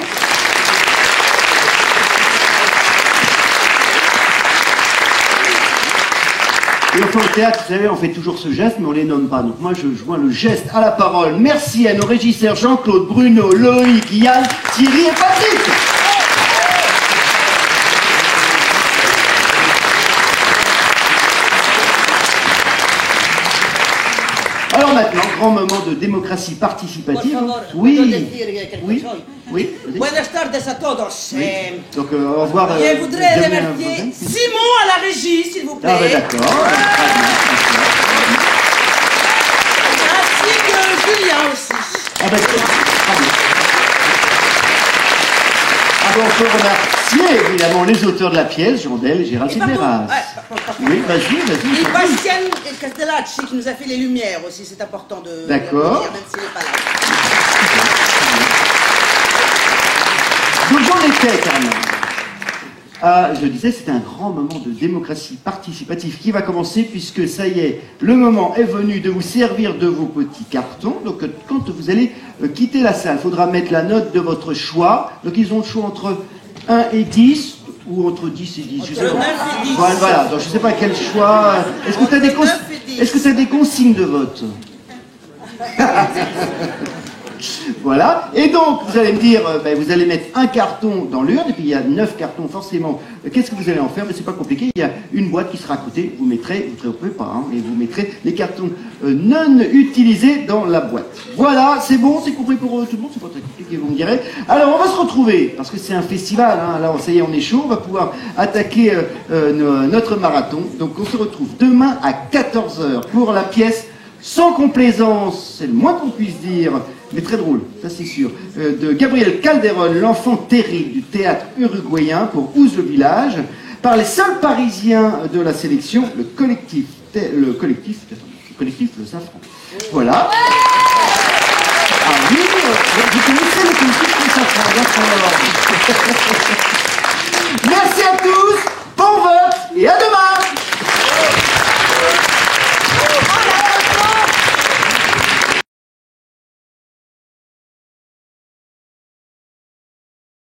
Et enfin, au théâtre, vous savez, on fait toujours ce geste, mais on les nomme pas. Donc moi, je joins le geste à la parole. Merci à nos régisseurs Jean-Claude, Bruno, Loïc, Yann, Thierry et Patrick. Alors maintenant, grand moment de démocratie participative. Oui, oui, oui. Buenas tardes a todos. Oui. Donc au revoir. Je voudrais remercier Simon à la régie, s'il vous plaît. Ah ben d'accord. Ainsi que Julien aussi. Ah ben ah bon, on peut remercier évidemment les auteurs de la pièce, Jondel et Gérald Silveras. Oui, vas-y. Et Bastien Castellacci qui nous a fait les lumières aussi, c'est important de d'accord. dire, même s'il n'est pas là. Donc j'en étais quand même. Je disais, c'est un grand moment de démocratie participative qui va commencer puisque ça y est, le moment est venu de vous servir de vos petits cartons. Donc quand vous allez quitter la salle, il faudra mettre la note de votre choix. Donc ils ont le choix entre 1 et 10 ou entre 10 et 10. Je sais pas. 9 et 10. Voilà, donc je ne sais pas quel choix. Est-ce que tu as des consignes de vote? Voilà, et donc vous allez me dire, vous allez mettre un carton dans l'urne, et puis il y a 9 cartons forcément. Qu'est-ce que vous allez en faire? Mais c'est pas compliqué, il y a une boîte qui sera à côté, vous mettrez, vous ne pouvez pas, hein, et vous mettrez les cartons non utilisés dans la boîte. Voilà, c'est bon, c'est compris pour tout le monde, c'est pas très compliqué, vous me direz. Alors on va se retrouver, parce que c'est un festival, hein, là ça y est, on est chaud, on va pouvoir attaquer notre marathon. Donc on se retrouve demain à 14h pour la pièce Sans complaisance, c'est le moins qu'on puisse dire, mais très drôle, ça c'est sûr, de Gabriel Calderón, l'enfant terrible du théâtre uruguayen pour Ouse le village, par les seuls parisiens de la sélection, le collectif Le Safran. Voilà. Ah oui, vous connaissez le collectif Le Safran, d'accord.